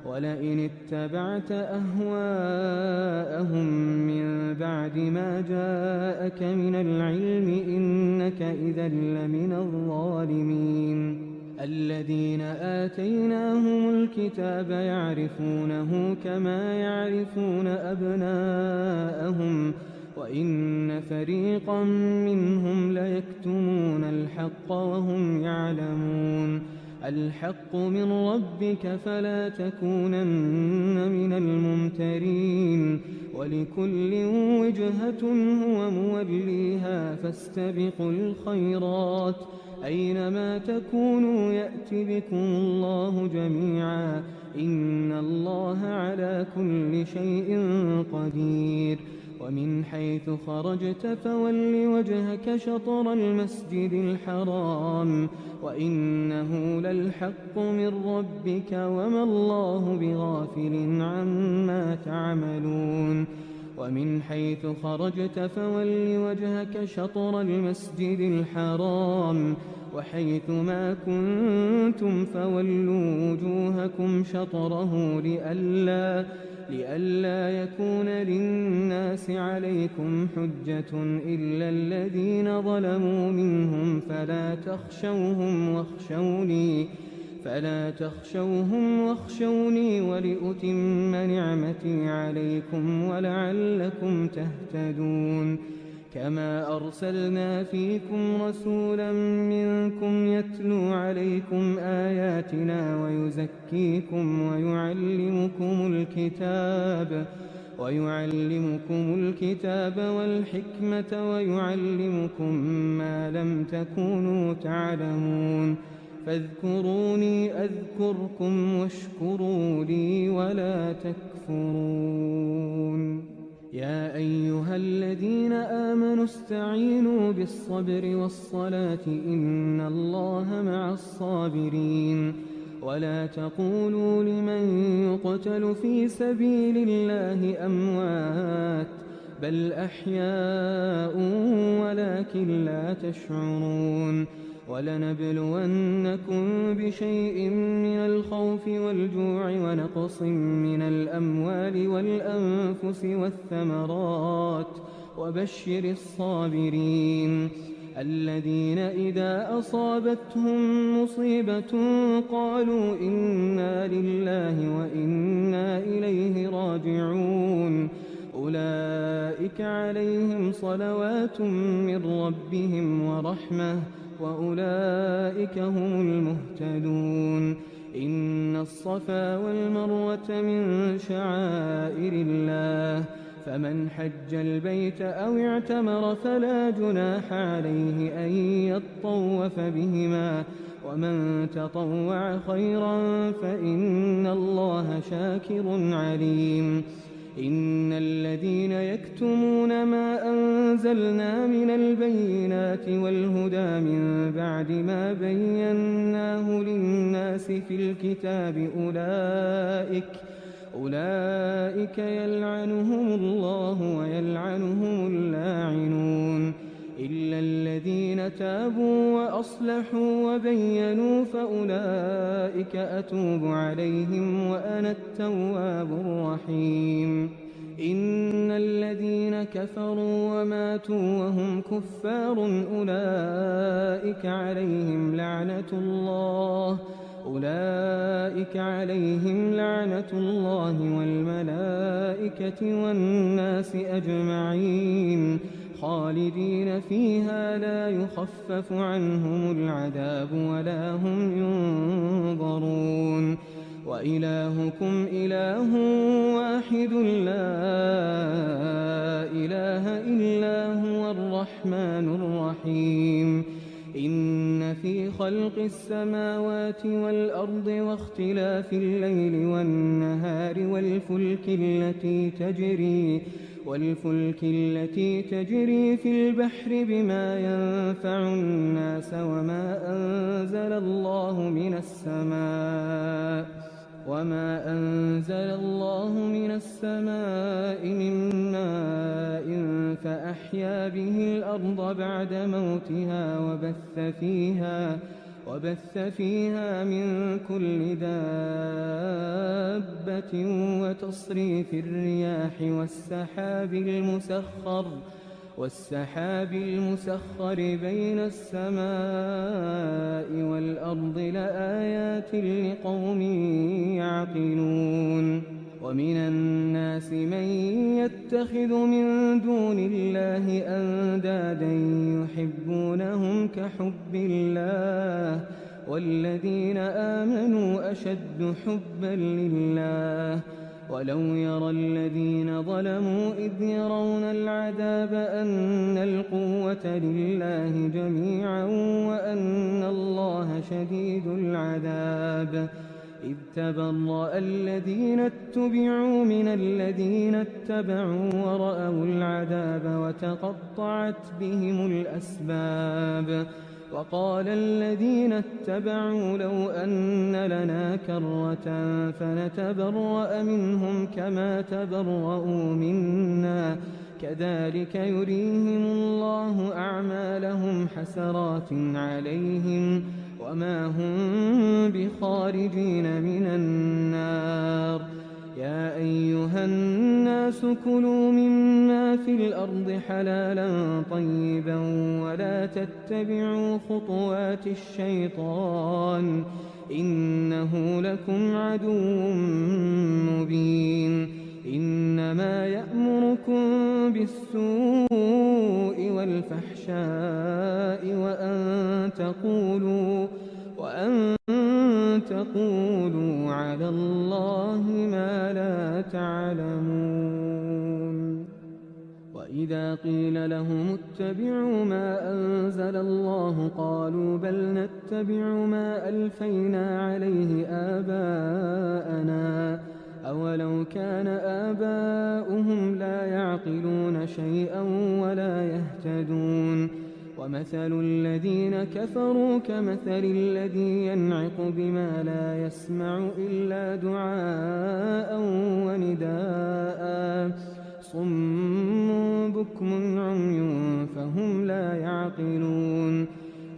ولئن اتبعت أهواءهم من بعد ما جاءك من العلم إنك إذا لمن الظالمين الذين آتيناهم الكتاب يعرفونه كما يعرفون أبناءهم وإن فريقا منهم ليكتمون الحق وهم يعلمون الحق من ربك فلا تكونن من الممترين ولكل وجهة هو موليها فاستبقوا الخيرات أينما تكونوا يأت بكم الله جميعا إن الله على كل شيء قدير ومن حيث خرجت فول وجهك شطر المسجد الحرام وإنه للحق من ربك وما الله بغافل عما تعملون ومن حيث خرجت فول وجهك شطر المسجد الحرام وحيث ما كنتم فولوا وجوهكم شطره لئلا يكون للناس عليكم حجة إلا الذين ظلموا منهم فلا تخشوهم واخشوني ولأتم نعمتي عليكم ولعلكم تهتدون كما أرسلنا فيكم رسولا منكم يتلو عليكم آياتنا ويزكيكم ويعلمكم الكتاب والحكمة ويعلمكم ما لم تكونوا تعلمون فاذكروني أذكركم واشكروا لي ولا تكفرون يا أيها الذين آمنوا استعينوا بالصبر والصلاة إن الله مع الصابرين ولا تقولوا لمن يقتل في سبيل الله أموات بل أحياء ولكن لا تشعرون ولنبلونكم بشيء من الخوف والجوع ونقص من الأموال والأنفس والثمرات وبشر الصابرين الذين إذا أصابتهم مصيبة قالوا إنا لله وإنا إليه راجعون أولئك عليهم صلوات من ربهم ورحمة وأولئك هم المهتدون إن الصفا والمروة من شعائر الله فمن حج البيت أو اعتمر فلا جناح عليه أن يطوف بهما ومن تطوع خيرا فإن الله شاكر عليم إن الذين يكتمون ما أنزلنا من البينات والهدى من بعد ما بيناه للناس في الكتاب أولئك يلعنهم الله ويلعنهم اللاعنون إلا الذين تابوا وأصلحوا وبينوا فأولئك أتوب عليهم وأنا التواب الرحيم إن الذين كفروا وماتوا وهم كفار أولئك عليهم لعنة الله والملائكة والناس أجمعين خالدين فيها لا يخفف عنهم العذاب ولا هم ينظرون وإلهكم إله واحد لا إله إلا هو الرحمن الرحيم إن في خلق السماوات والأرض واختلاف الليل والنهار والفلك التي تجري في البحر بما ينفع الناس وما أنزل الله من السماء من ماء فأحيا به الأرض بعد موتها وبث فيها من كل دابة وتصريف الرياح والسحاب المسخر بين السماء والأرض لآيات لقوم يعقلون ومن الناس من يتخذ من دون الله أندادا يحبونهم كحب الله والذين آمنوا أشد حبا لله ولو يرى الذين ظلموا إذ يرون العذاب أن القوة لله جميعا وأن الله شديد العذاب إذ تبرأ الذين اتبعوا من الذين اتبعوا ورأوا العذاب وتقطعت بهم الأسباب وقال الذين اتبعوا لو أن لنا كرة فنتبرأ منهم كذلك يريهم الله أعمالهم حسرات عليهم وما هم بخارجين من النار. يا أيها الناس كلوا مما في الأرض حلالا طيبا ولا تتبعوا خطوات الشيطان إنه لكم عدو مبين. إنما يأمركم بالسوء والفحشاء وأن تقولوا على الله ما لا تعلمون. وإذا قيل لهم اتبعوا ما أنزل الله قالوا بل نتبع ما ألفينا عليه آباءنا أولو كان آباؤهم لا يعقلون شيئا ولا يهتدون. ومثل الذين كفروا كمثل الذي ينعق بما لا يسمع إلا دعاء ونداء صم بكم عمي فهم لا يعقلون.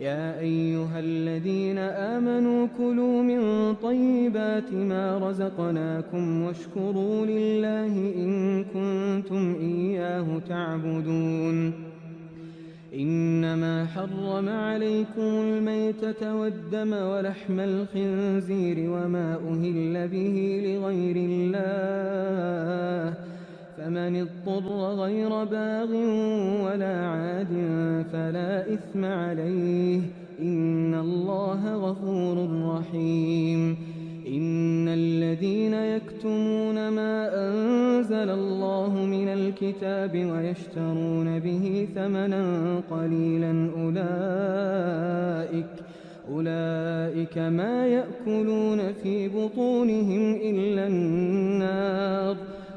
يا أيها الذين آمنوا كلوا من طيبات ما رزقناكم واشكروا لله إن كنتم إياه تعبدون. إنما حرم عليكم الميتة والدم ولحم الخنزير وما أهل به لغير الله فمن اضطر غير باغ ولا عاد فلا إثم عليه إن الله غفور رحيم. إن الذين يكتمون ما أنزل الله من الكتاب ويشترون به ثمنا قليلا أولئك ما يأكلون في بطونهم إلا النار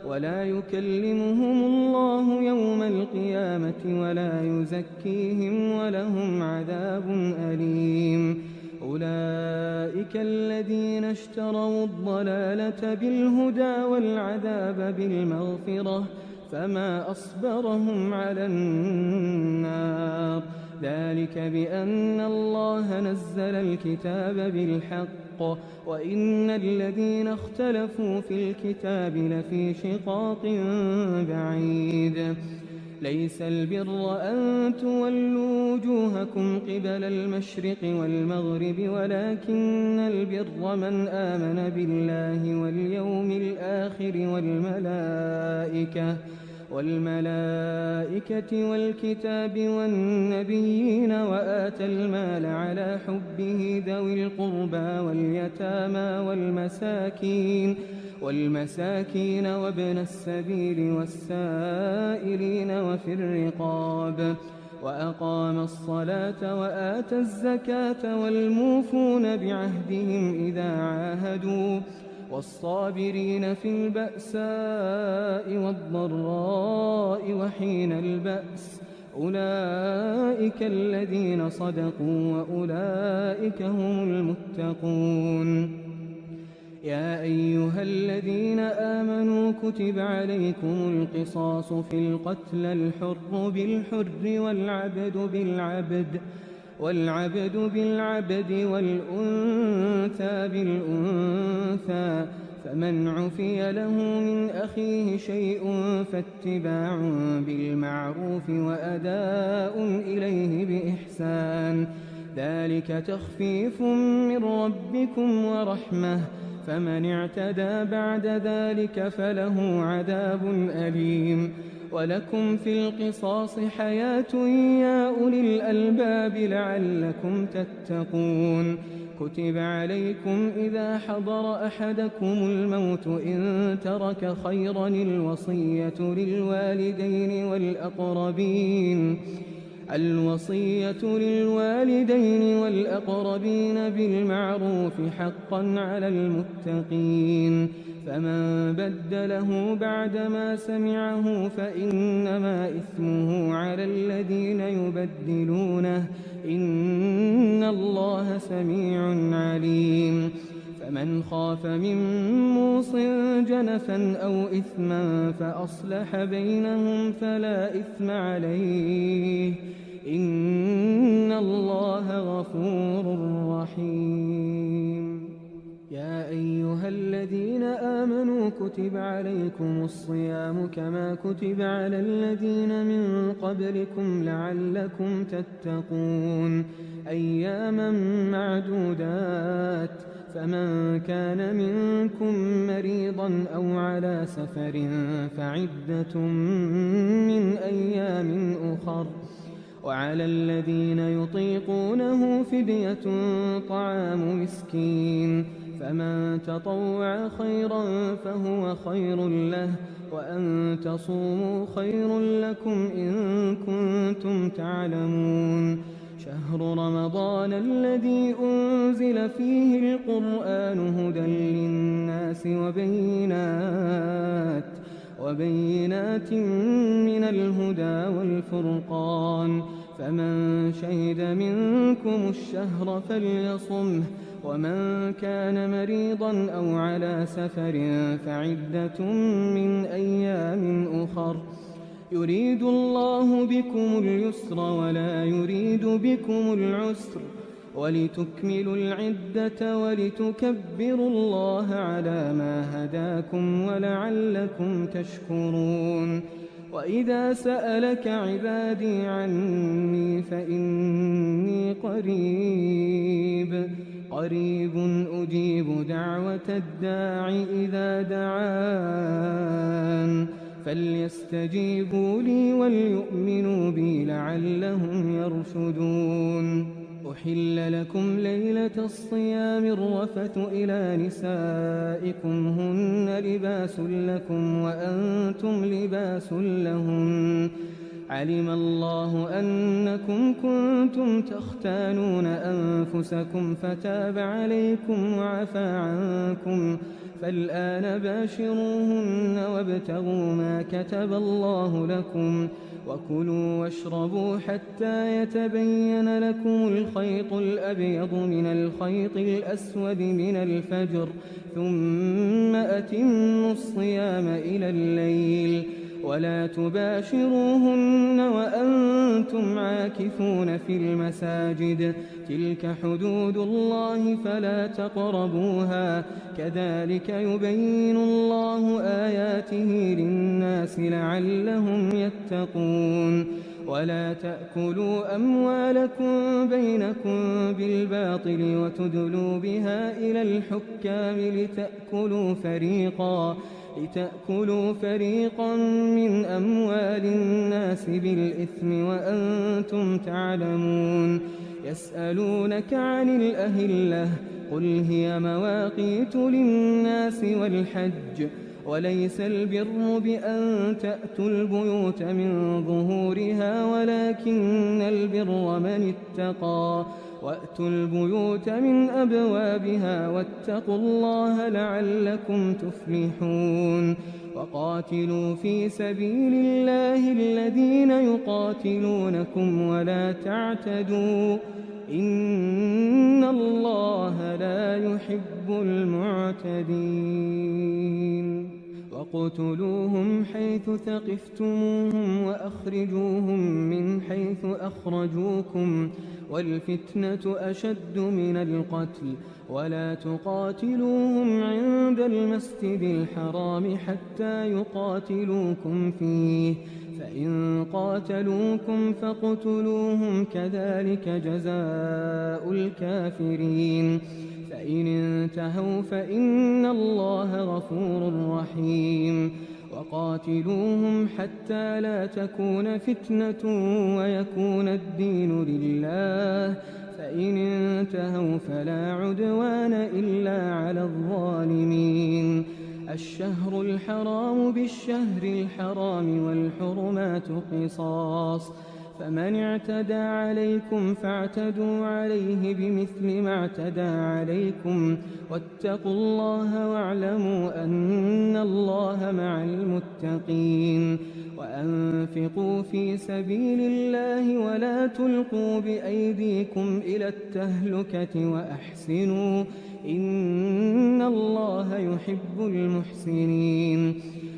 ولا يكلمهم الله يوم القيامة ولا يزكيهم ولهم عذاب أليم. أولئك الذين اشتروا الضلالة بالهدى والعذاب بالمغفرة فما أصبرهم على النار. ذلك بأن الله نزل الكتاب بالحق وإن الذين اختلفوا في الكتاب لفي شقاق بعيد. ليس البر أن تولوا وجوهكم قبل المشرق والمغرب ولكن البر من آمن بالله واليوم الآخر والملائكة والكتاب والنبيين وآتى المال على حبه ذوي القربى واليتامى والمساكين وابن السبيل والسائلين وفي الرقاب وأقام الصلاة وآتى الزكاة والموفون بعهدهم إذا عاهدوا والصابرين في البأساء والضراء وحين البأس أولئك الذين صدقوا وأولئك هم المتقون. يا أيها الذين آمنوا كتب عليكم القصاص في القتل الحر بالحر والعبد بالعبد والأنثى بالأنثى فمن عفي له من أخيه شيء فاتباع بالمعروف وأداء إليه بإحسان ذلك تخفيف من ربكم ورحمة فمن اعتدى بعد ذلك فله عذاب أليم. ولكم في القصاص حياة يا أولي الألباب لعلكم تتقون. كتب عليكم إذا حضر أحدكم الموت إن ترك خيرا الوصية للوالدين والأقربين بالمعروف حقا على المتقين. فمن بدله بعدما سمعه فإنما إثمه على الذين يبدلونه إن الله سميع عليم. فمن خاف من موص جنفا أو إثما فأصلح بينهم فلا إثم عليه إن الله غفور رحيم. يا أيها الذين آمنوا كتب عليكم الصيام كما كتب على الذين من قبلكم لعلكم تتقون أياما معدودات فمن كان منكم مريضا أو على سفر فعدة من أيام أخر وعلى الذين يطيقونه فدية طعام مسكين فمن تطوع خيرا فهو خير له وأن تصوموا خير لكم إن كنتم تعلمون. شهر رمضان الذي أنزل فيه القرآن هدى للناس وبينات من الهدى والفرقان فمن شهد منكم الشهر فليصمه ومن كان مريضا أو على سفر فعدة من أيام أخر يريد الله بكم اليسر ولا يريد بكم العسر ولتكملوا العدة ولتكبروا الله على ما هداكم ولعلكم تشكرون. وإذا سألك عبادي عني فإني قريب أجيب دعوة الداع إذا دعان فليستجيبوا لي وليؤمنوا بي لعلهم يرشدون. أحل لكم ليلة الصيام الرفث إلى نسائكم هن لباس لكم وأنتم لباس لهن علم الله أنكم كنتم تختانون أنفسكم فتاب عليكم وعفى عنكم فالآن باشروهن وابتغوا ما كتب الله لكم وكلوا واشربوا حتى يتبين لكم الخيط الأبيض من الخيط الأسود من الفجر ثم أتموا الصيام إلى الليل ولا تباشروهن وأنتم عاكفون في المساجد تلك حدود الله فلا تقربوها كذلك يبين الله آياته للناس لعلهم يتقون. ولا تأكلوا أموالكم بينكم بالباطل وتدلوا بها إلى الحكام لتأكلوا فريقا من أموال الناس بالإثم وأنتم تعلمون. يسألونك عن الأهلة قل هي مواقيت للناس والحج وليس البر بأن تأتوا البيوت من ظهورها ولكن البر من اتقى وأتوا البيوت من أبوابها واتقوا الله لعلكم تفلحون. وقاتلوا في سبيل الله الذين يقاتلونكم ولا تعتدوا إن الله لا يحب المعتدين. وقتلوهم حيث ثقفتموهم وأخرجوهم من حيث أخرجوكم والفتنة أشد من القتل ولا تقاتلوهم عند المسجد الحرام حتى يقاتلوكم فيه فإن قاتلوكم فاقتلوهم كذلك جزاء الكافرين. فإن انتهوا فإن الله غفور رحيم. وقاتلوهم حتى لا تكون فتنة ويكون الدين لله فإن انتهوا فلا عدوان إلا على الظالمين. الشهر الحرام بالشهر الحرام والحرمات قصاص فمن اعتدى عليكم فاعتدوا عليه بمثل ما اعتدى عليكم واتقوا الله واعلموا أن الله مع المتقين. وأنفقوا في سبيل الله ولا ولا تلقوا بأيديكم إلى التهلكة وأحسنوا إن الله يحب المحسنين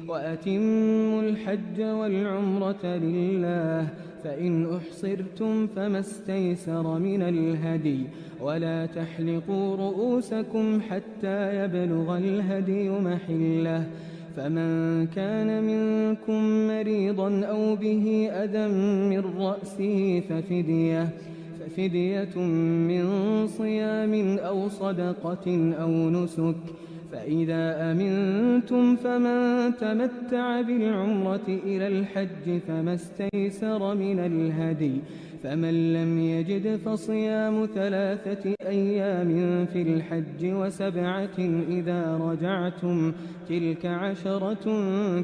وأتموا الحج والعمرة لله فإن أحصرتم فما استيسر من الهدي ولا تحلقوا رؤوسكم حتى يبلغ الهدي محله فمن كان منكم مريضا أو به أذى من رأسه ففدية من صيام أو صدقة أو نسك فإذا أمنتم فمن تمتع بالعمرة إلى الحج فما استيسر من الهدي فمن لم يجد فصيام 3 أيام في الحج و7 إذا رجعتم تلك 10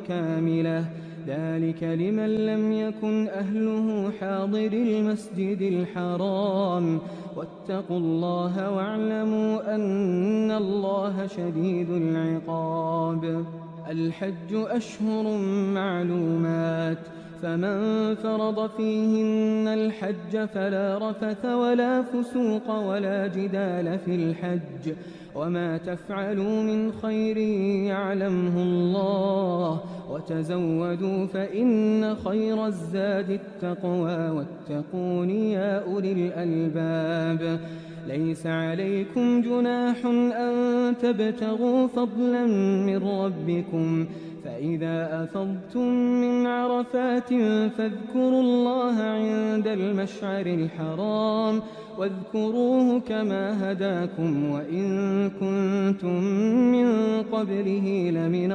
كاملة ذلك لمن لم يكن أهله حاضر المسجد الحرام واتقوا الله واعلموا أن الله شديد العقاب الحج أشهر معلومات فمن فرض فيهن الحج فلا رفث ولا فسوق ولا جدال في الحج وما تفعلوا من خير يعلمه الله وتزودوا فإن خير الزاد التقوى واتقون يا أولي الألباب ليس عليكم جناح أن تبتغوا فضلا من ربكم فإذا أفضتم من عرفات فاذكروا الله عند المشعر الحرام واذكروه كما هداكم وإن كنتم من قبله لمن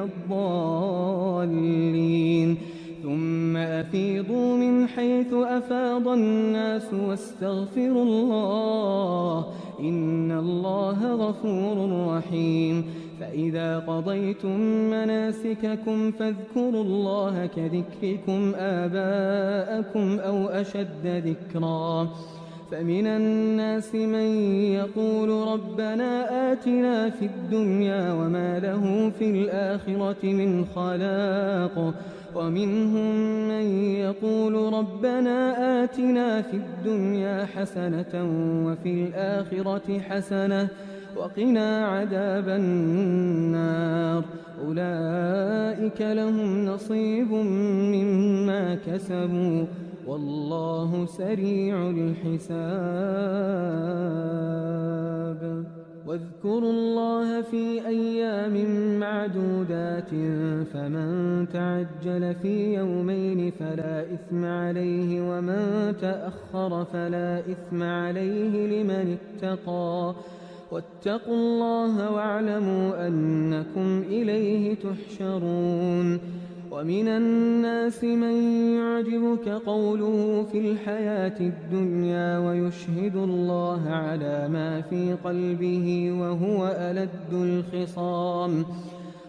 الضالين ثم أفيضوا من حيث أفاض الناس واستغفروا الله إن الله غفور رحيم فإذا قضيتم مناسككم فاذكروا الله كذكركم آباءكم أو أشد ذكرا فمن الناس من يقول ربنا آتنا في الدنيا وما له في الآخرة من خلاق ومنهم من يقول ربنا آتنا في الدنيا حسنة وفي الآخرة حسنة وقنا عذاب النار أولئك لهم نصيب مما كسبوا والله سريع الحساب واذكروا الله في أيام معدودات فمن تعجل في يومين فلا إثم عليه ومن تأخر فلا إثم عليه لمن اتقى واتقوا الله واعلموا أنكم إليه تحشرون ومن الناس من يعجبك قوله في الحياة الدنيا ويشهد الله على ما في قلبه وهو ألد الخصام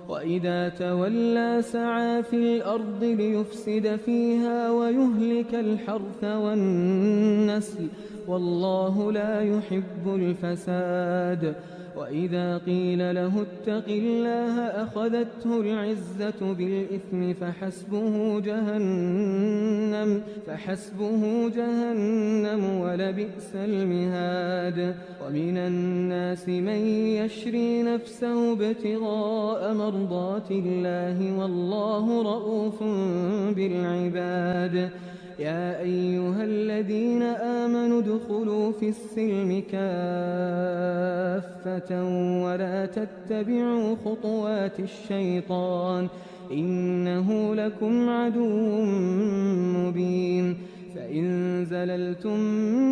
وإذا تولى سعى في الأرض ليفسد فيها ويهلك الحرث والنسل والله لا يحب الفساد وإذا قيل له اتق الله أخذته العزة بالإثم فحسبه جهنم ولبئس المهاد ومن الناس من يشري نفسه ابتغاء مرضات الله والله رؤوف بالعباد يا أيها الذين آمنوا ادخلوا في السلم كافة ولا تتبعوا خطوات الشيطان إنه لكم عدو مبين فإن زللتم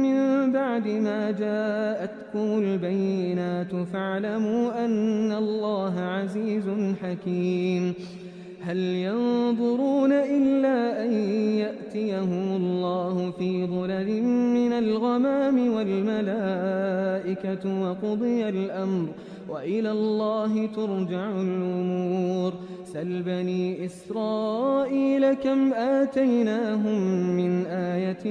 من بعد ما جاءتكم البينات فاعلموا أن الله عزيز حكيم هل ينظرون إلا أن يأتيهم الله في ظلل من الغمام والملائكة وقضي الأمر وإلى الله ترجع الأمور سل بني إسرائيل كم آتيناهم من آية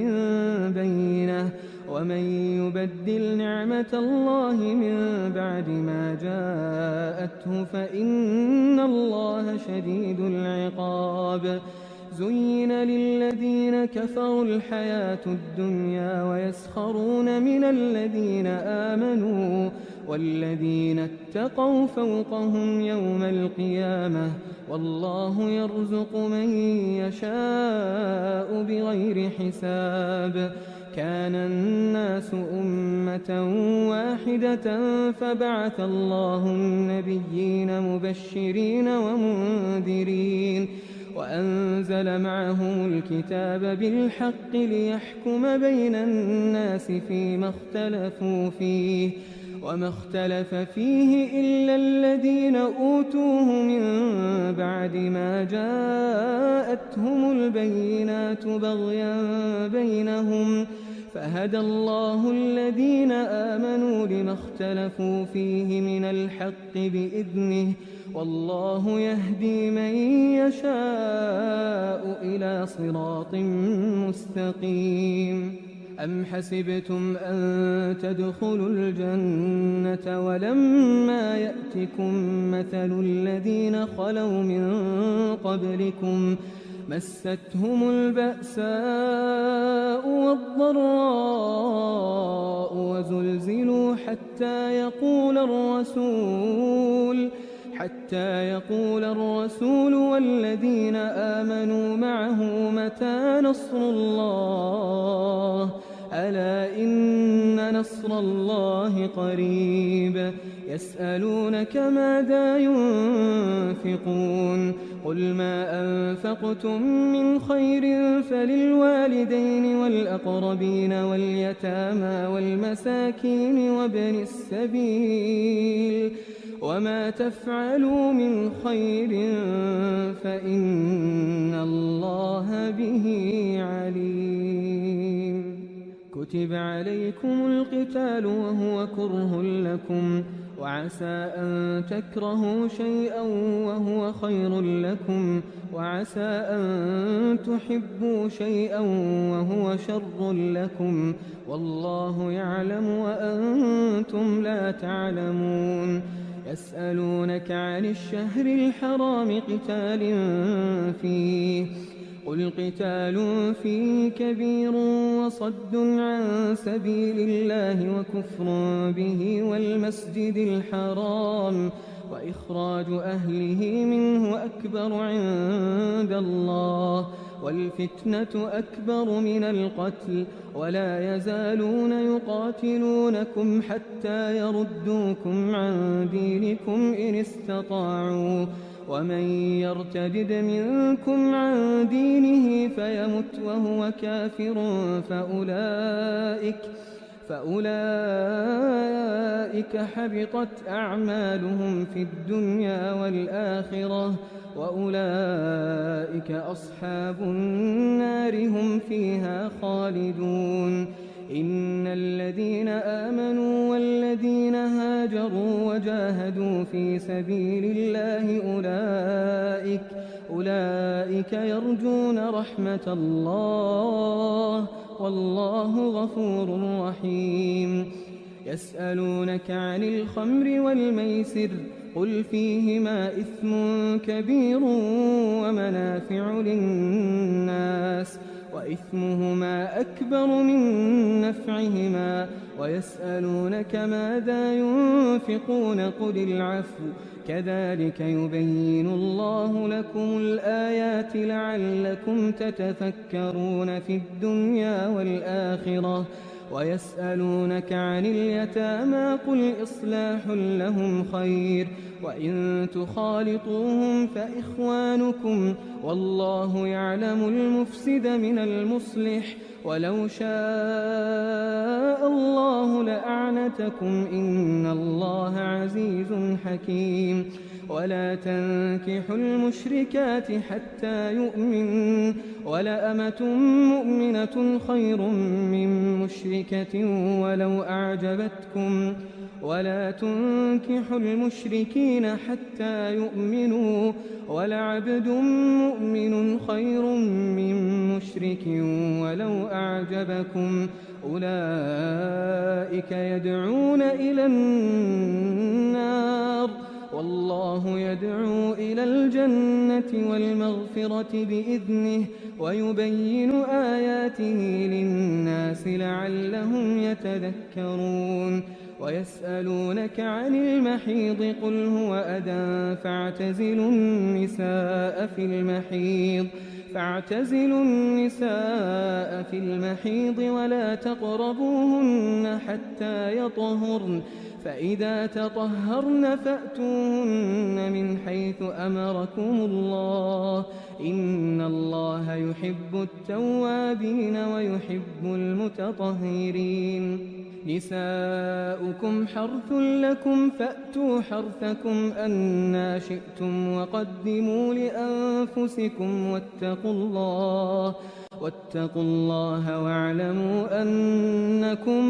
بينة ومن يبدل نعمة الله من بعد ما جاءته فإن الله شديد العقاب زين للذين كفروا الحياة الدنيا ويسخرون من الذين آمنوا والذين اتقوا فوقهم يوم القيامة والله يرزق من يشاء بغير حساب. كان الناس أمة واحدة فبعث الله النبيين مبشرين ومنذرين وأنزل معهم الكتاب بالحق ليحكم بين الناس فيما اختلفوا فيه وما اختلف فيه إلا الذين أوتوه من بعد ما جاءتهم البينات بغيا بينهم فهدى الله الذين آمنوا لما اختلفوا فيه من الحق بإذنه والله يهدي من يشاء إلى صراط مستقيم. أم حسبتم أن تدخلوا الجنة ولما يأتكم مثل الذين خلوا من قبلكم مستهم البأساء والضراء وزلزلوا حتى يقول الرسول والذين آمنوا معه متى نصر الله ألا إن نصر الله قريب. يسألونك ماذا ينفقون قل ما أنفقتم من خير فللوالدين والأقربين واليتامى والمساكين وابن السبيل وما تفعلوا من خير فإن الله به عليم. كتب عليكم القتال وهو كره لكم وعسى أن تكرهوا شيئا وهو خير لكم وعسى أن تحبوا شيئا وهو شر لكم والله يعلم وأنتم لا تعلمون. يسألونك عن الشهر الحرام قتال فيه قل قتال فيه كبير وصد عن سبيل الله وكفر به والمسجد الحرام وإخراج أهله منه أكبر عند الله والفتنة أكبر من القتل ولا يزالون يقاتلونكم حتى يردوكم عن دينكم إن استطاعوا ومن يرتد منكم عن دينه فيمت وهو كافر فأولئك حبطت أعمالهم في الدنيا والآخرة وأولئك أصحاب النار هم فيها خالدون. إن الذين آمنوا والذين هاجروا وجاهدوا في سبيل الله أولئك يرجون رحمة الله والله غفور رحيم. يسألونك عن الخمر والميسر قل فيهما إثم كبير ومنافع للناس وإثمهما أكبر من نفعهما ويسألونك ماذا ينفقون قل العفو كذلك يبين الله لكم الآيات لعلكم تتفكرون في الدنيا والآخرة. ويسألونك عن اليتامى قل إصلاح لهم خير وإن تخالطوهم فإخوانكم والله يعلم المفسد من المصلح ولو شاء الله لأعنتكم إن الله عزيز حكيم. ولا تنكحوا المشركات حتى يؤمنوا ولأمة مؤمنة خير من مشركة ولو أعجبتكم ولا تنكحوا المشركين حتى يؤمنوا ولعبد مؤمن خير من مشرك ولو أعجبكم أولئك يدعون إلى النار والله يدعو إلى الجنة والمغفرة بإذنه ويبين آياته للناس لعلهم يتذكرون ويسألونك عن المحيض قل هو أذى فاعتزلوا النساء في المحيض ولا تقربوهن حتى يطهرن فإذا تطهرن فأتوهن من حيث أمركم الله إن الله يحب التوابين ويحب المتطهرين نساؤكم حرث لكم فأتوا حرثكم أنى شئتم وقدموا لأنفسكم واتقوا الله واعلموا أنكم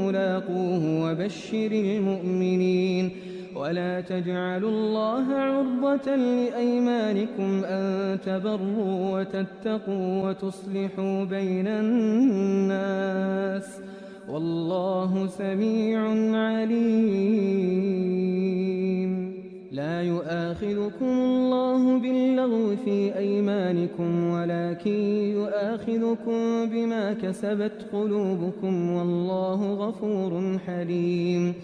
ملاقوه وبشر المؤمنين ولا تجعلوا الله عرضة لأيمانكم أن تبروا وتتقوا وتصلحوا بين الناس والله سميع عليم لا يؤاخذكم الله باللغو في أيمانكم ولكن يؤاخذكم بما كسبت قلوبكم والله غفور حليم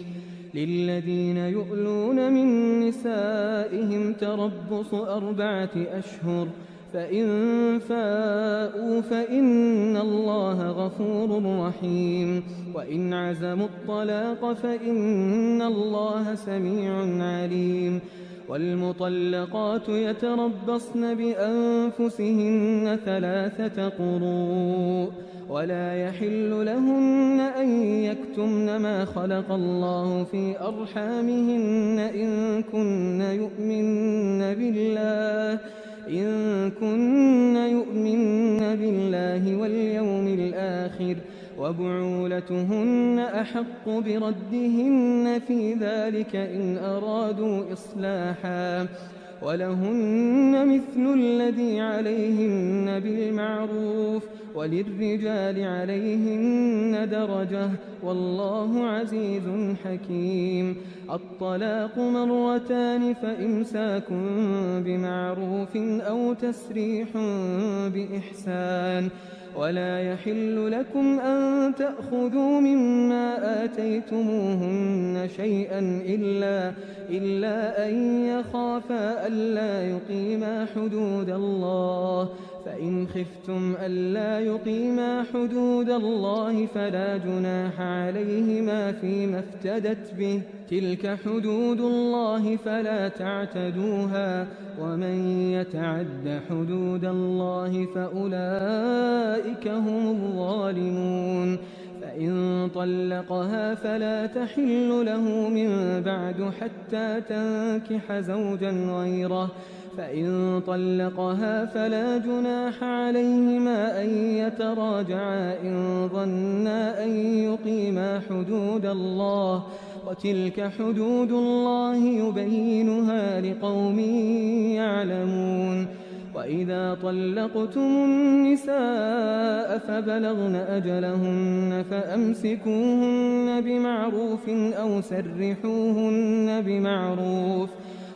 للذين يؤلون من نسائهم تربص 4 أشهر فإن فاءوا فإن الله غفور رحيم وإن عزموا الطلاق فإن الله سميع عليم والمطلقات يتربصن بأنفسهن 3 قروء ولا يحل لهن أن يكتمن ما خلق الله في أرحامهن إن كن يؤمن بالله واليوم الآخر وبعولتهن أحق بردهن في ذلك إن أرادوا إصلاحا ولهن مثل الذي عليهن بالمعروف وللرجال عليهن درجة والله عزيز حكيم الطلاق 2 مرتان فإمساك بمعروف أو تسريح بإحسان ولا يحل لكم أن تأخذوا مما آتيتموهن شيئا إلا أن يخافا ألا يقيما حدود الله فإن خفتم ألا يقيما حدود الله فلا جناح عليهما فيما افتدت به تلك حدود الله فلا تعتدوها ومن يتعد حدود الله فأولئك هم الظالمون فإن طلقها فلا تحل له من بعد حتى تنكح زوجا غيره فإن طلقها فلا جناح عليهما أن يتراجعا إن ظنا أن يقيما حدود الله وتلك حدود الله يبينها لقوم يعلمون وإذا طلقتم النساء فبلغن أجلهن فأمسكوهن بمعروف أو سرحوهن بمعروف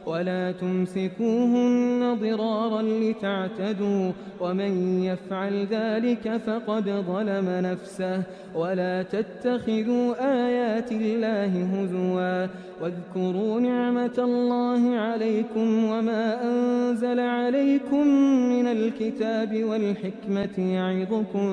ولا تمسكوهن ضرارا لتعتدوا ومن يفعل ذلك فقد ظلم نفسه ولا تتخذوا آيات الله هزوا واذكروا نعمة الله عليكم وما أنزل عليكم من الكتاب والحكمة يعظكم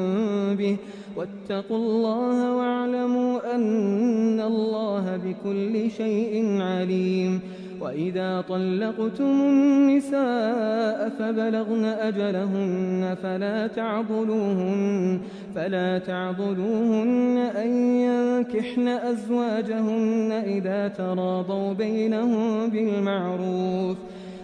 به واتقوا الله واعلموا أن الله بكل شيء عليم وإذا طلقتم النساء فبلغن أجلهن فلا تعضلوهن أن ينكحن أزواجهن إذا تراضوا بينهم بالمعروف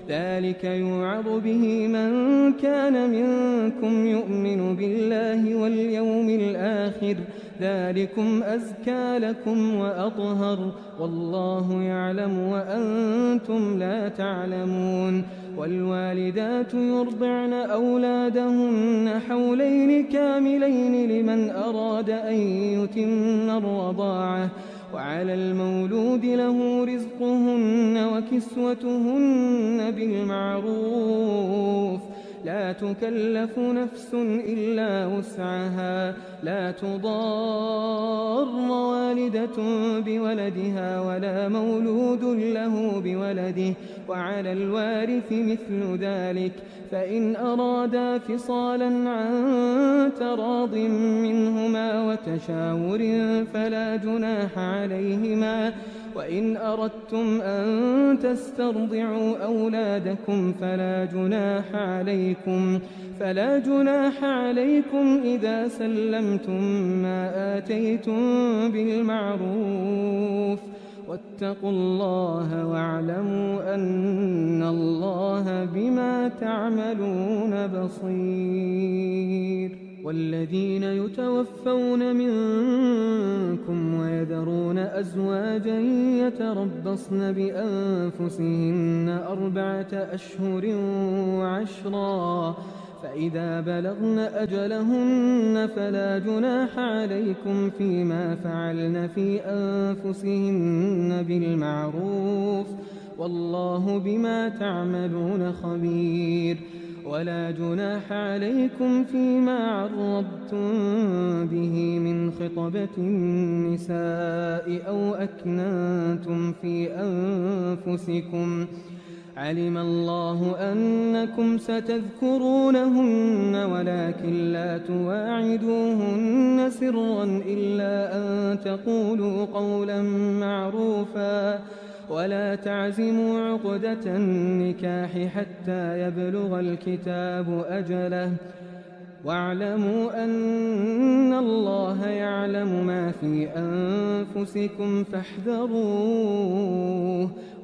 ذلك يوعظ به من كان منكم يؤمن بالله واليوم الآخر ذلكم أزكى لكم وأطهر والله يعلم وأنتم لا تعلمون والوالدات يرضعن أولادهن حولين كاملين لمن أراد أن يتم الرضاعة وعلى المولود له رزقهن وكسوتهن بالمعروف لا تكلف نفس إلا وسعها لا تضار والدة بولدها ولا مولود له بولده وعلى الوارث مثل ذلك فإن أرادا فصالا عن تراض منهما وتشاور فلا جناح عليهما وإن أردتم أن تسترضعوا أولادكم فلا جناح عليكم إذا سلمتم ما آتيتم بالمعروف واتقوا الله واعلموا أن الله بما تعملون بصير والذين يتوفون منكم ويذرون أزواجا يتربصن بأنفسهن 4 أشهر وعشرا فإذا بلغن أجلهن فلا جناح عليكم فيما فعلن في أنفسهن بالمعروف والله بما تعملون خبير ولا جناح عليكم فيما عرضتم به من خطبة النساء أو أكننتم في أنفسكم علم الله أنكم ستذكرونهن ولكن لا تواعدوهن سرا إلا أن تقولوا قولا معروفا ولا تعزموا عقدة النكاح حتى يبلغ الكتاب أجله واعلموا أن الله يعلم ما في أنفسكم فاحذروه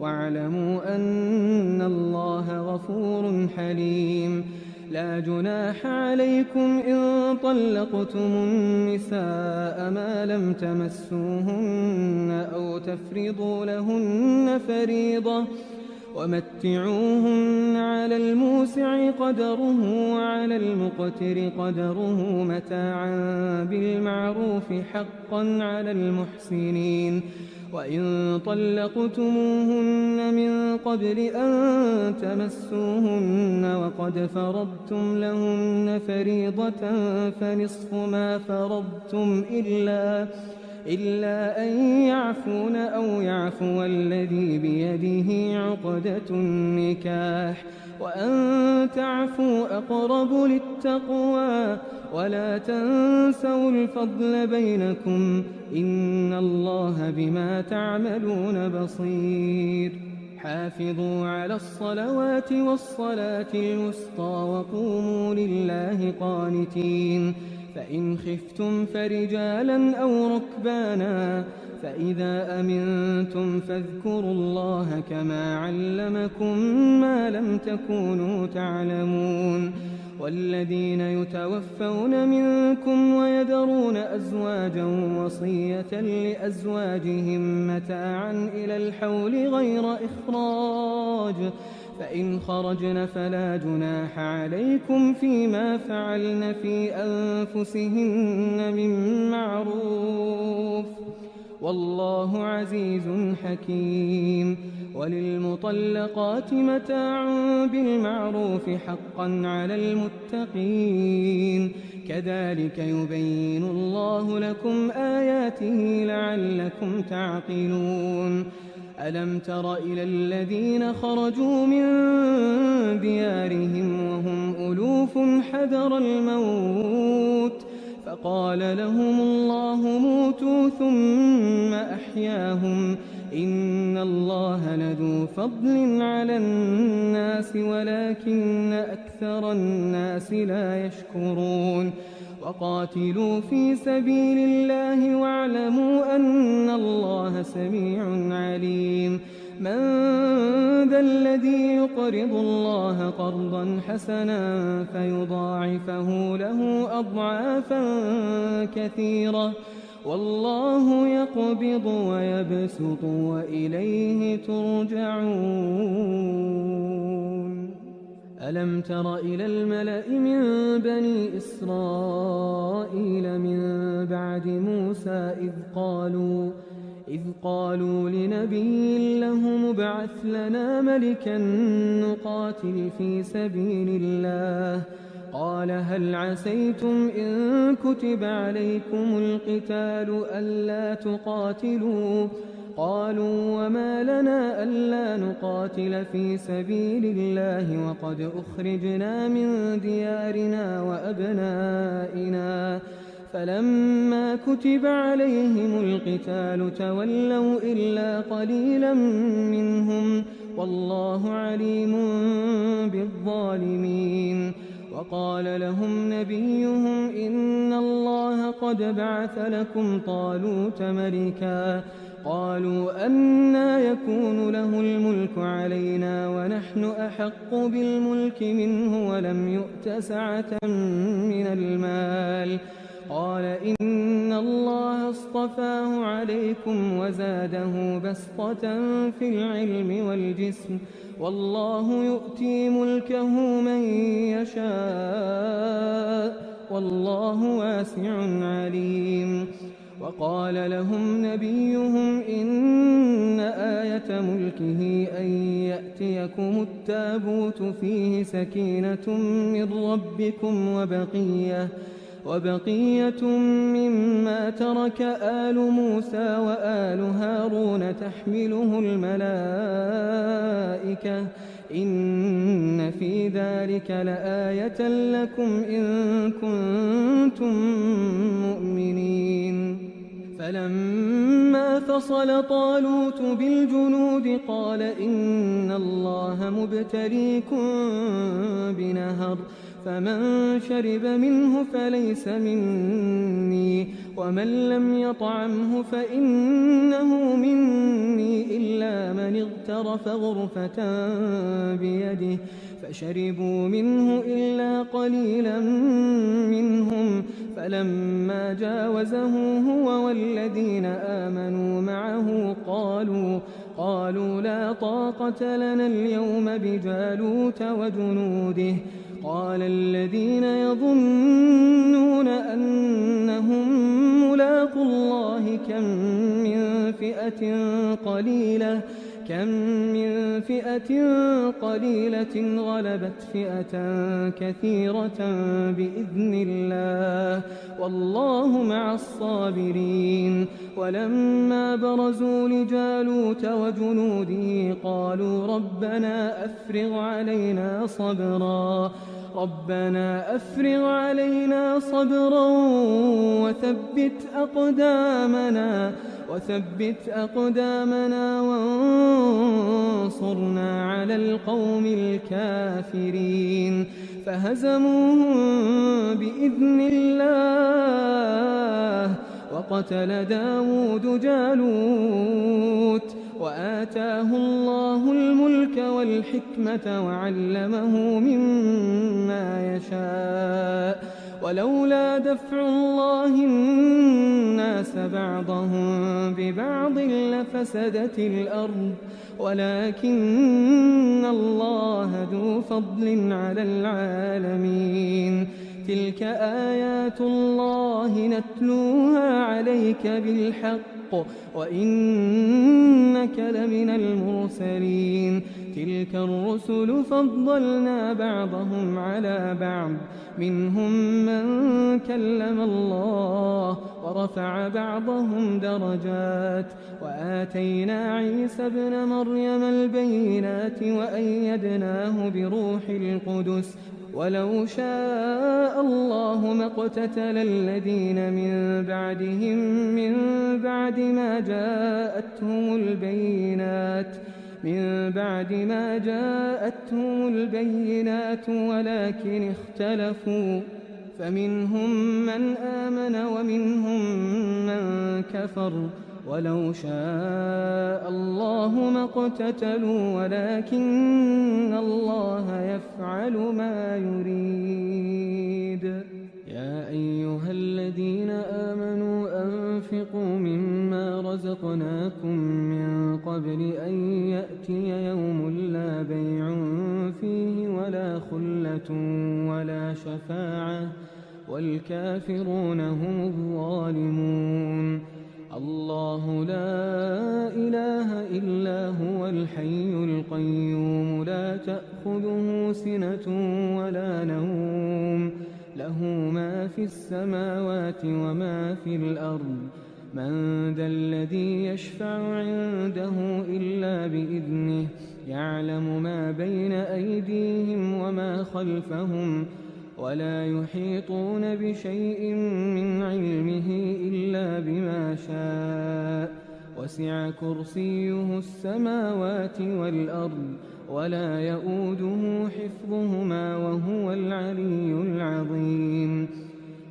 واعلموا أن الله غفور حليم لا جناح عليكم إن طلقتم النساء ما لم تمسوهن أو تفرضوا لهن فريضة ومتعوهن على الموسع قدره وعلى المقتر قدره متاعا بالمعروف حقا على المحسنين وإن طلقتموهن من قبل أن تمسوهن وقد فرضتم لهن فريضة فنصف ما فرضتم إلا أن يعفون أو يعفو الذي بيده عقدة النكاح وأن تعفوا أقرب للتقوى ولا تنسوا الفضل بينكم إن الله بما تعملون بصير حافظوا على الصلوات والصلاة الوسطى وقوموا لله قانتين فإن خفتم فرجالا أو ركبانا فإذا أمنتم فاذكروا الله كما علمكم ما لم تكونوا تعلمون والذين يتوفون منكم ويذرون أزواجا وصية لأزواجهم متاعا إلى الحول غير إخراج فإن خرجن فلا جناح عليكم فيما فعلن في أنفسهن من معروف والله عزيز حكيم وللمطلقات متاع بالمعروف حقا على المتقين كذلك يبين الله لكم آياته لعلكم تعقلون ألم تر إلى الذين خرجوا من ديارهم وهم ألوف حذر الموت فقال لهم الله موتوا ثم أحياهم إن الله لذو فضل على الناس ولكن أكثر الناس لا يشكرون وقاتلوا في سبيل الله واعلموا أن الله سميع عليم من ذا الذي يقرض الله قرضا حسنا فيضاعفه له أضعافا كثيرة والله يقبض ويبسط وإليه ترجعون ألم تر إلى الملأ من بني إسرائيل من بعد موسى إذ قالوا لنبي له مبعث لنا ملكا نقاتل في سبيل الله قال هل عسيتم إن كتب عليكم القتال ألا تقاتلوا قالوا وما لنا ألا نقاتل في سبيل الله وقد أخرجنا من ديارنا وأبنائنا فلما كتب عليهم القتال تولوا إلا قليلا منهم والله عليم بالظالمين وقال لهم نبيهم إن الله قد بعث لكم طالوت ملكا قالوا أنى يكون له الملك علينا ونحن أحق بالملك منه ولم يؤت سعة من المال قال إن الله اصطفاه عليكم وزاده بسطة في العلم والجسم والله يؤتي ملكه من يشاء والله واسع عليم وقال لهم نبيهم إن آية ملكه أن يأتيكم التابوت فيه سكينة من ربكم وبقية مما ترك آل موسى وآل هارون تحمله الملائكة إن في ذلك لآية لكم إن كنتم مؤمنين فلما فصل طالوت بالجنود قال إن الله مبتليكم بنهر فمن شرب منه فليس مني ومن لم يطعمه فإنه مني إلا من اغترف غرفة بيده فشربوا منه إلا قليلا منهم فلما جاوزه هو والذين آمنوا معه قالوا لا طاقة لنا اليوم بجالوت وجنوده قال الذين يظنون أنهم ملاقو الله كم من فئة قليلة غلبت فئة كثيرة بإذن الله والله مع الصابرين ولما برزوا لجالوت وجنوده قالوا ربنا أفرغ علينا صبرا وثبت أقدامنا وانصرنا على القوم الكافرين فهزموهم بإذن الله وقتل داود جالوت وآتاه الله الملك والحكمة وعلمه مما يشاء ولولا دفع الله الناس بعضهم ببعض لفسدت الأرض ولكن الله ذو فضل على العالمين تلك آيات الله نتلوها عليك بالحق وإنك لمن المرسلين تلك الرسل فضلنا بعضهم على بعض منهم من كلم الله ورفع بعضهم درجات وآتينا عيسى ابن مريم البينات وأيدناه بروح القدس ولو شاء الله ما اقتتل الذين من بعدهم من بعد ما جاءتهم البينات ولكن اختلفوا فمنهم من آمن ومنهم من كفر ولو شاء الله ما اقتتلوا ولكن الله يفعل ما يريد يا أيها الذين آمنوا أنفقوا مما رزقناكم من قبل أن يأتي يوم لا بيع فيه ولا خلة ولا شفاعة والكافرون هم الظالمون الله لا السماوات وما في الأرض من ذا الذي يشفع عنده إلا بإذنه يعلم ما بين أيديهم وما خلفهم ولا يحيطون بشيء من علمه إلا بما شاء وسع كرسيه السماوات والأرض ولا يؤوده حفظهما وهو العلي العظيم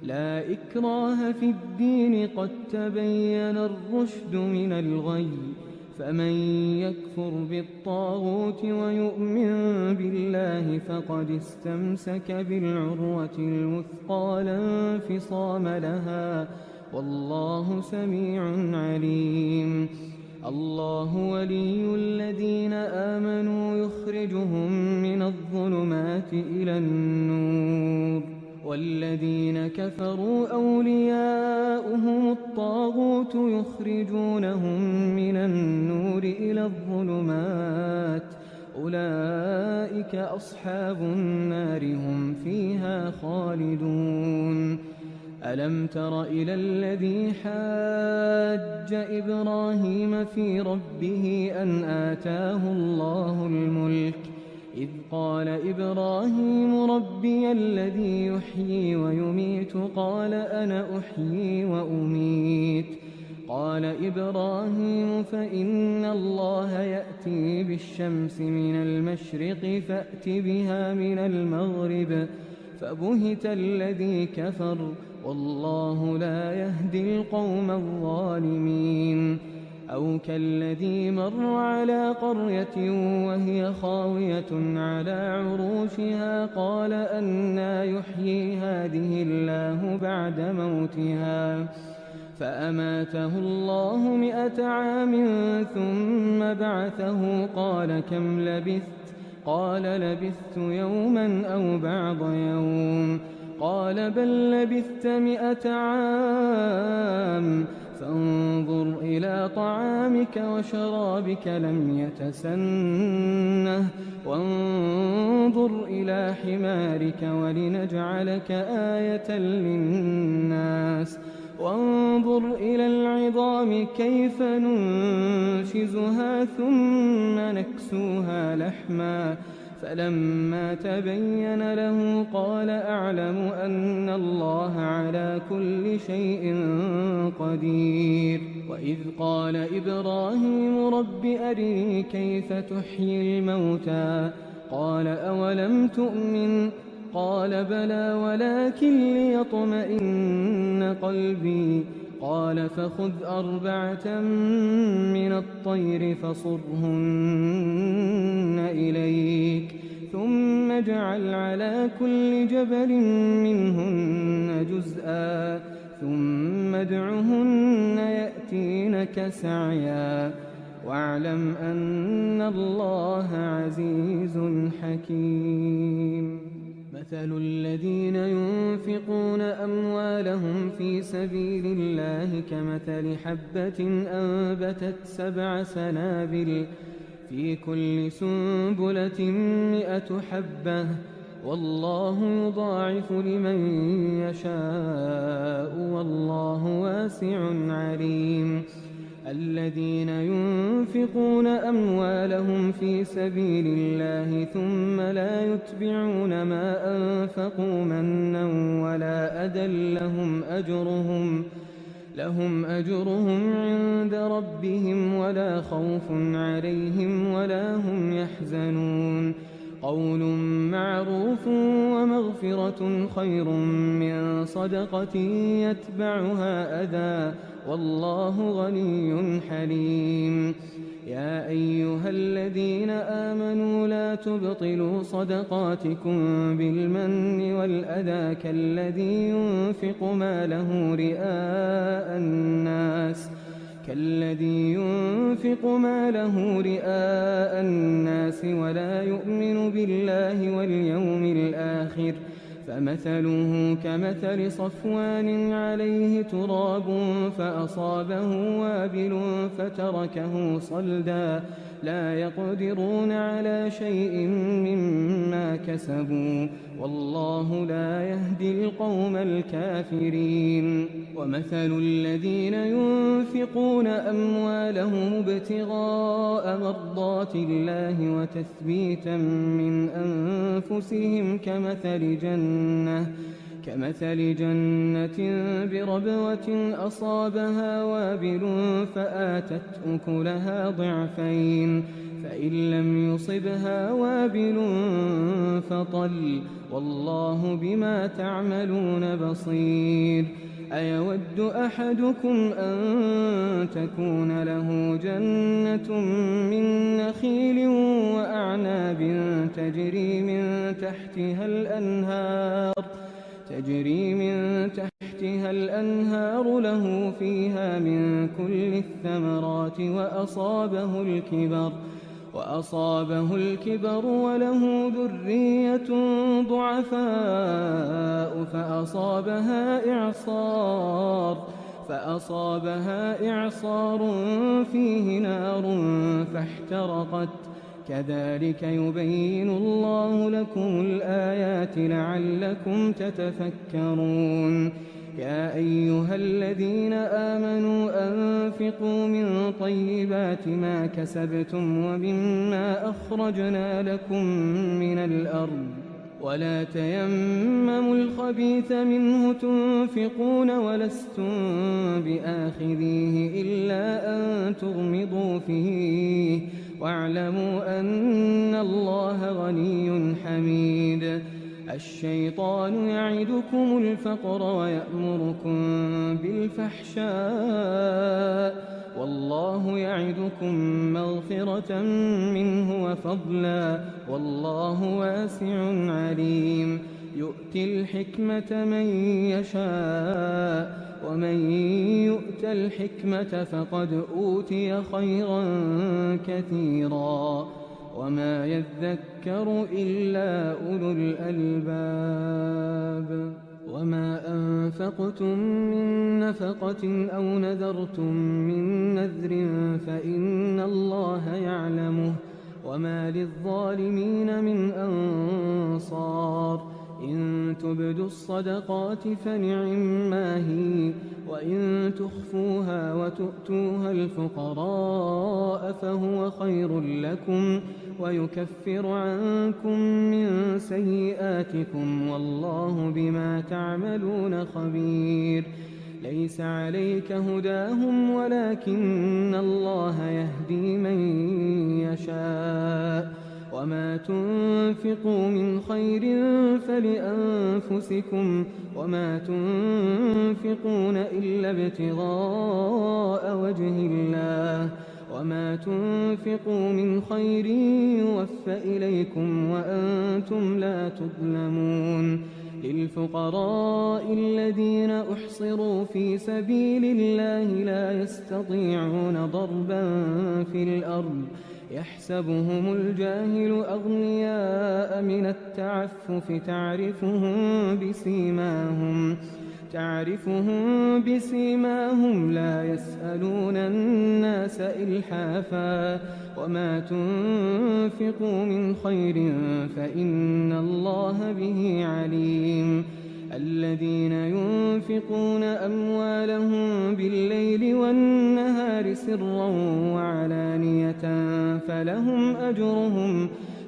لا إكراه في الدين قد تبين الرشد من الغي فمن يكفر بالطاغوت ويؤمن بالله فقد استمسك بالعروة الوثقى لا انفصام لها والله سميع عليم الله ولي الذين آمنوا يخرجهم من الظلمات إلى النور والذين كفروا أولياؤهم الطاغوت يخرجونهم من النور إلى الظلمات أولئك أصحاب النار هم فيها خالدون ألم تر إلى الذي حاج إبراهيم في ربه أن آتاه الله الملك إذ قال إبراهيم ربي الذي يحيي ويميت قال أنا أحيي وأميت قال إبراهيم فإن الله يأتي بالشمس من المشرق فأت بها من المغرب فبهت الذي كفر والله لا يهدي القوم الظالمين أو كالذي مر على قرية وهي خاوية على عروشها قال أنى يحيي هذه الله بعد موتها فأماته الله 100 عام ثم بعثه قال كم لبثت قال لبثت يوما أو بعض يوم قال بل لبثت 100 عام فانظر إلى طعامك وشرابك لم يتسنه وانظر إلى حمارك ولنجعلك آية للناس وانظر إلى العظام كيف ننشزها ثم نكسوها لحما فلما تبين له قال أعلم أن الله على كل شيء قدير وإذ قال إبراهيم رب أرني كيف تحيي الموتى قال أولم تؤمن قال بلى ولكن ليطمئن قلبي قال فخذ 4 من الطير فصرهن إليك ثم اجعل على كل جبل منهن جزءا ثم ادعهن يأتينك سعيا واعلم أن الله عزيز حكيم مثل الذين ينفقون أموالهم في سبيل الله كمثل حبة أنبتت 7 سنابل في كل سنبلة 100 حبة والله يضاعف لمن يشاء والله واسع عليم الذين ينفقون أموالهم في سبيل الله ثم لا يتبعون ما أنفقوا منا ولا أذى لهم أجرهم عند ربهم ولا خوف عليهم ولا هم يحزنون قول معروف ومغفرة خير من صدقة يتبعها أذى والله غني حليم يا أيها الذين آمنوا لا تبطلوا صدقاتكم بالمن والأذى كالذي ينفق ماله رئاء الناس ولا يؤمن بالله واليوم الآخر فمثله كمثل صفوان عليه تراب فأصابه وابل فتركه صلدا لا يقدرون على شيء مما كسبوا والله لا يهدي القوم الكافرين ومثل الذين ينفقون أموالهم ابتغاء مرضات الله وتثبيتا من أنفسهم كمثل جنة بربوة أصابها وابل فآتت أكلها ضعفين فإن لم يصبها وابل فطل والله بما تعملون بصير أيود أحدكم أن تكون له جنة من نخيل وأعناب تجري من تحتها الأنهار له فيها من كل الثمرات وأصابه الكبر وله ذرية ضعفاء فأصابها إعصار فيه نار فاحترقت كذلك يبين الله لكم الآيات لعلكم تتفكرون يا أيها الذين آمنوا أنفقوا من طيبات ما كسبتم ومما أخرجنا لكم من الأرض ولا تيمموا الخبيث منه تنفقون ولستم بآخذيه إلا أن تغمضوا فيه واعلموا أن الله غني حميد الشيطان يعدكم الفقر ويأمركم بالفحشاء والله يعدكم مغفرة منه وفضلا والله واسع عليم يؤتي الحكمة من يشاء ومن يؤت الحكمة فقد أوتي خيرا كثيرا وما يذكر إلا أولو الألباب وما أنفقتم من نفقة أو نذرتم من نذر فإن الله يعلمه وما للظالمين من أنصار إن تبدوا الصدقات فنعما هي وإن تخفوها وتؤتوها الفقراء فهو خير لكم ويكفر عنكم من سيئاتكم والله بما تعملون خبير ليس عليك هداهم ولكن الله يهدي من يشاء وما تنفقوا من خير فلأنفسكم وما تنفقون إلا ابتغاء وجه الله وما تنفقوا من خير يوفى إليكم وأنتم لا تظلمون للفقراء الذين أحصروا في سبيل الله لا يستطيعون ضربا في الأرض يحسبهم الجاهل أغنياء من التعفف تعرفهم بسيماهم لا يسألون الناس إلحافا وما تنفقوا من خير فإن الله به عليم الذين ينفقون أموالهم بالليل والنهار سرا وعلانية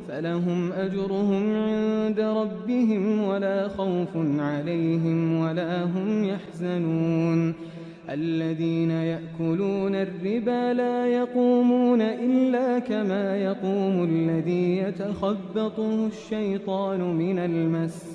فلهم أجرهم عند ربهم ولا خوف عليهم ولا هم يحزنون الذين يأكلون الربا لا يقومون إلا كما يقوم الذي يتخبطه الشيطان من المس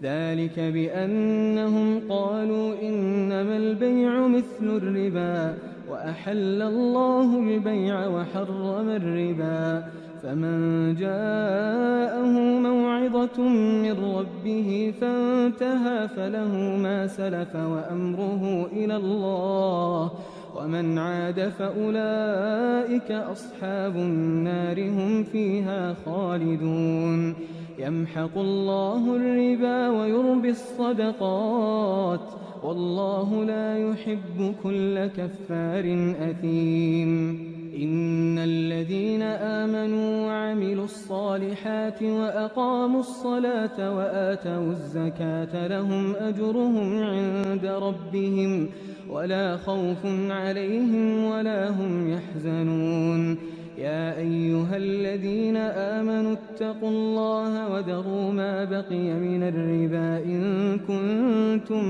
ذلك بأنهم قالوا إنما البيع مثل الربا وأحل الله البيع وحرم الربا فمن جاءه موعظة من ربه فانتهى فله ما سلف وأمره إلى الله ومن عاد فأولئك أصحاب النار هم فيها خالدون يمحق الله الربا ويربي الصدقات والله لا يحب كل كفار أثيم. إن الذين آمنوا وعملوا الصالحات وأقاموا الصلاة وآتوا الزكاة لهم أجرهم عند ربهم ولا خوف عليهم ولا هم يحزنون. يا أيها الذين آمنوا اتقوا الله وذروا ما بقي من الربا إن كنتم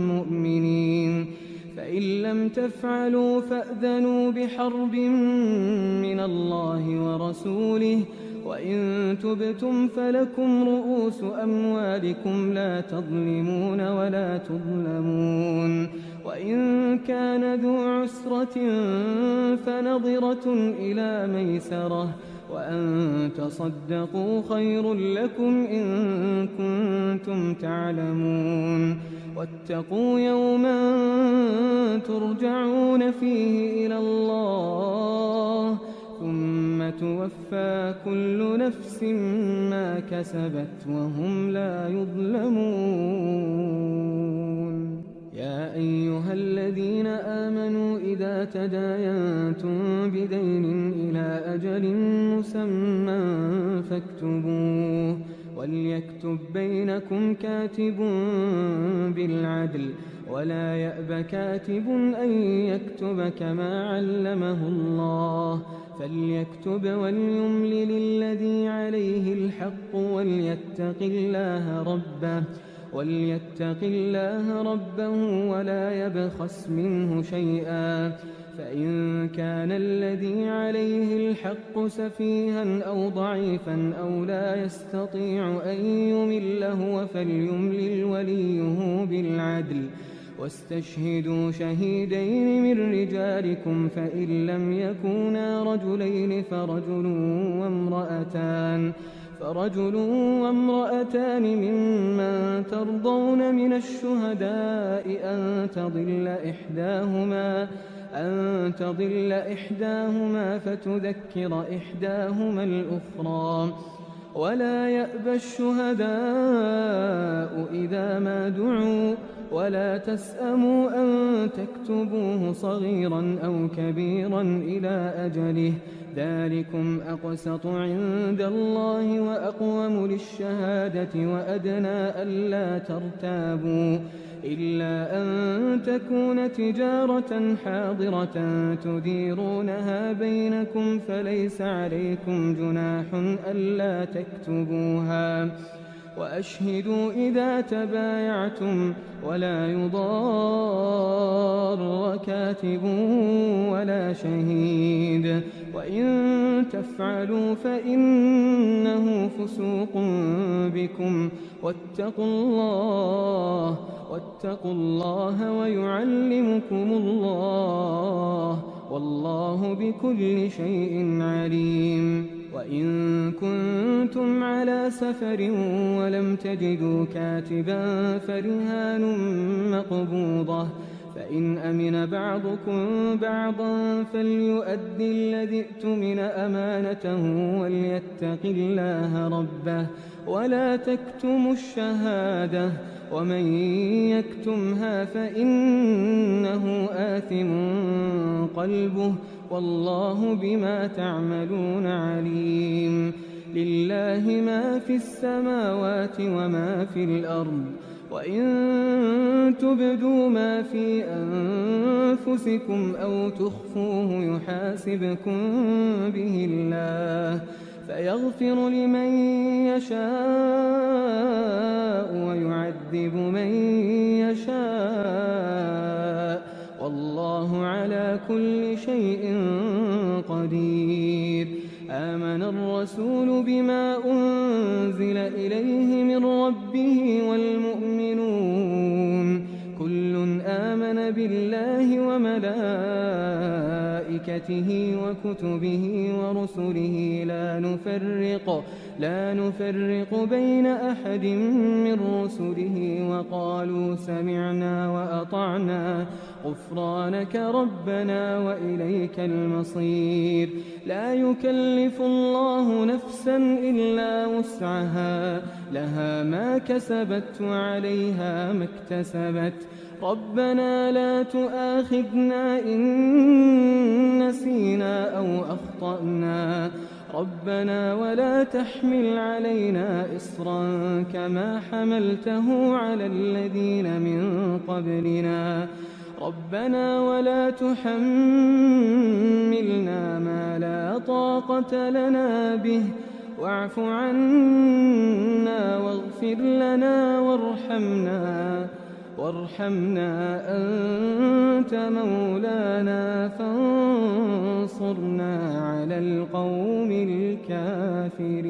مؤمنين، فإن لم تفعلوا فأذنوا بحرب من الله ورسوله، وإن تبتم فلكم رؤوس أموالكم لا تظلمون ولا تظلمون. وإن كان ذو عسرة فنظرة إلى ميسرة، وأن تصدقوا خير لكم إن كنتم تعلمون. واتقوا يوما ترجعون فيه إلى الله ثم توفى كل نفس ما كسبت وهم لا يظلمون. يا أيها الذين آمنوا إذا تداينتم بدين إلى أجل مسمى فاكتبوه، وليكتب بينكم كاتب بالعدل ولا يأب كاتب أن يكتب كما علمه الله، فليكتب وليملل الذي عليه الحق وليتق الله ربه ولا يبخس منه شيئا، فإن كان الذي عليه الحق سفيها أو ضعيفا أو لا يستطيع أن يمل هو فليملل وليه بالعدل، واستشهدوا شهيدين من رجالكم فإن لم يكونا رجلين فرجل وامرأتان ممن ترضون من الشهداء أن تضل إحداهما فتذكر إحداهما الأخرى، ولا يأبى الشهداء إذا ما دعوا، ولا تسأموا أن تكتبوه صغيرا أو كبيرا إلى أجله، ذلكم أقسط عند الله وأقوم للشهادة وأدنى ألا ترتابوا، إلا أن تكون تجارة حاضرة تديرونها بينكم فليس عليكم جناح ألا تكتبوها، وأشهدوا إذا تبايعتم ولا يضار كاتب ولا شهيد، وإن تفعلوا فإنه فسوق بكم، واتقوا الله ويعلمكم الله والله بكل شيء عليم. وإن كنتم على سفر ولم تجدوا كاتبا فرهان مقبوضة، فإن أمن بعضكم بعضا فليؤدي الذي ائتمن أمانته وليتق الله ربه ولا تكتموا الشهادة، ومن يكتمها فإنه آثم قلبه والله بما تعملون عليم. لله ما في السماوات وما في الأرض، وإن تبدوا ما في أنفسكم أو تخفوه يحاسبكم به الله فيغفر لمن يشاء ويعذب من يشاء والله على كل شيء قدير. آمن الرسول بما أنزل إليه من ربه والمؤمنون كل آمن بالله وملائكته وكتبه ورسله لا نفرق بين أحد من رسله وقالوا سمعنا وأطعنا غفرانك ربنا وإليك المصير. لا يكلف الله نفسا إلا وسعها، لها ما كسبت وعليها ما اكتسبت. ربنا لا تؤاخذنا إن نسينا أو أخطأنا، ربنا ولا تحمل علينا إصرا كما حملته على الذين من قبلنا، ربنا ولا تحملنا ما لا طاقة لنا به، واعف عنا واغفر لنا وارحمنا أنت مولانا فانصرنا على القوم الكافرين.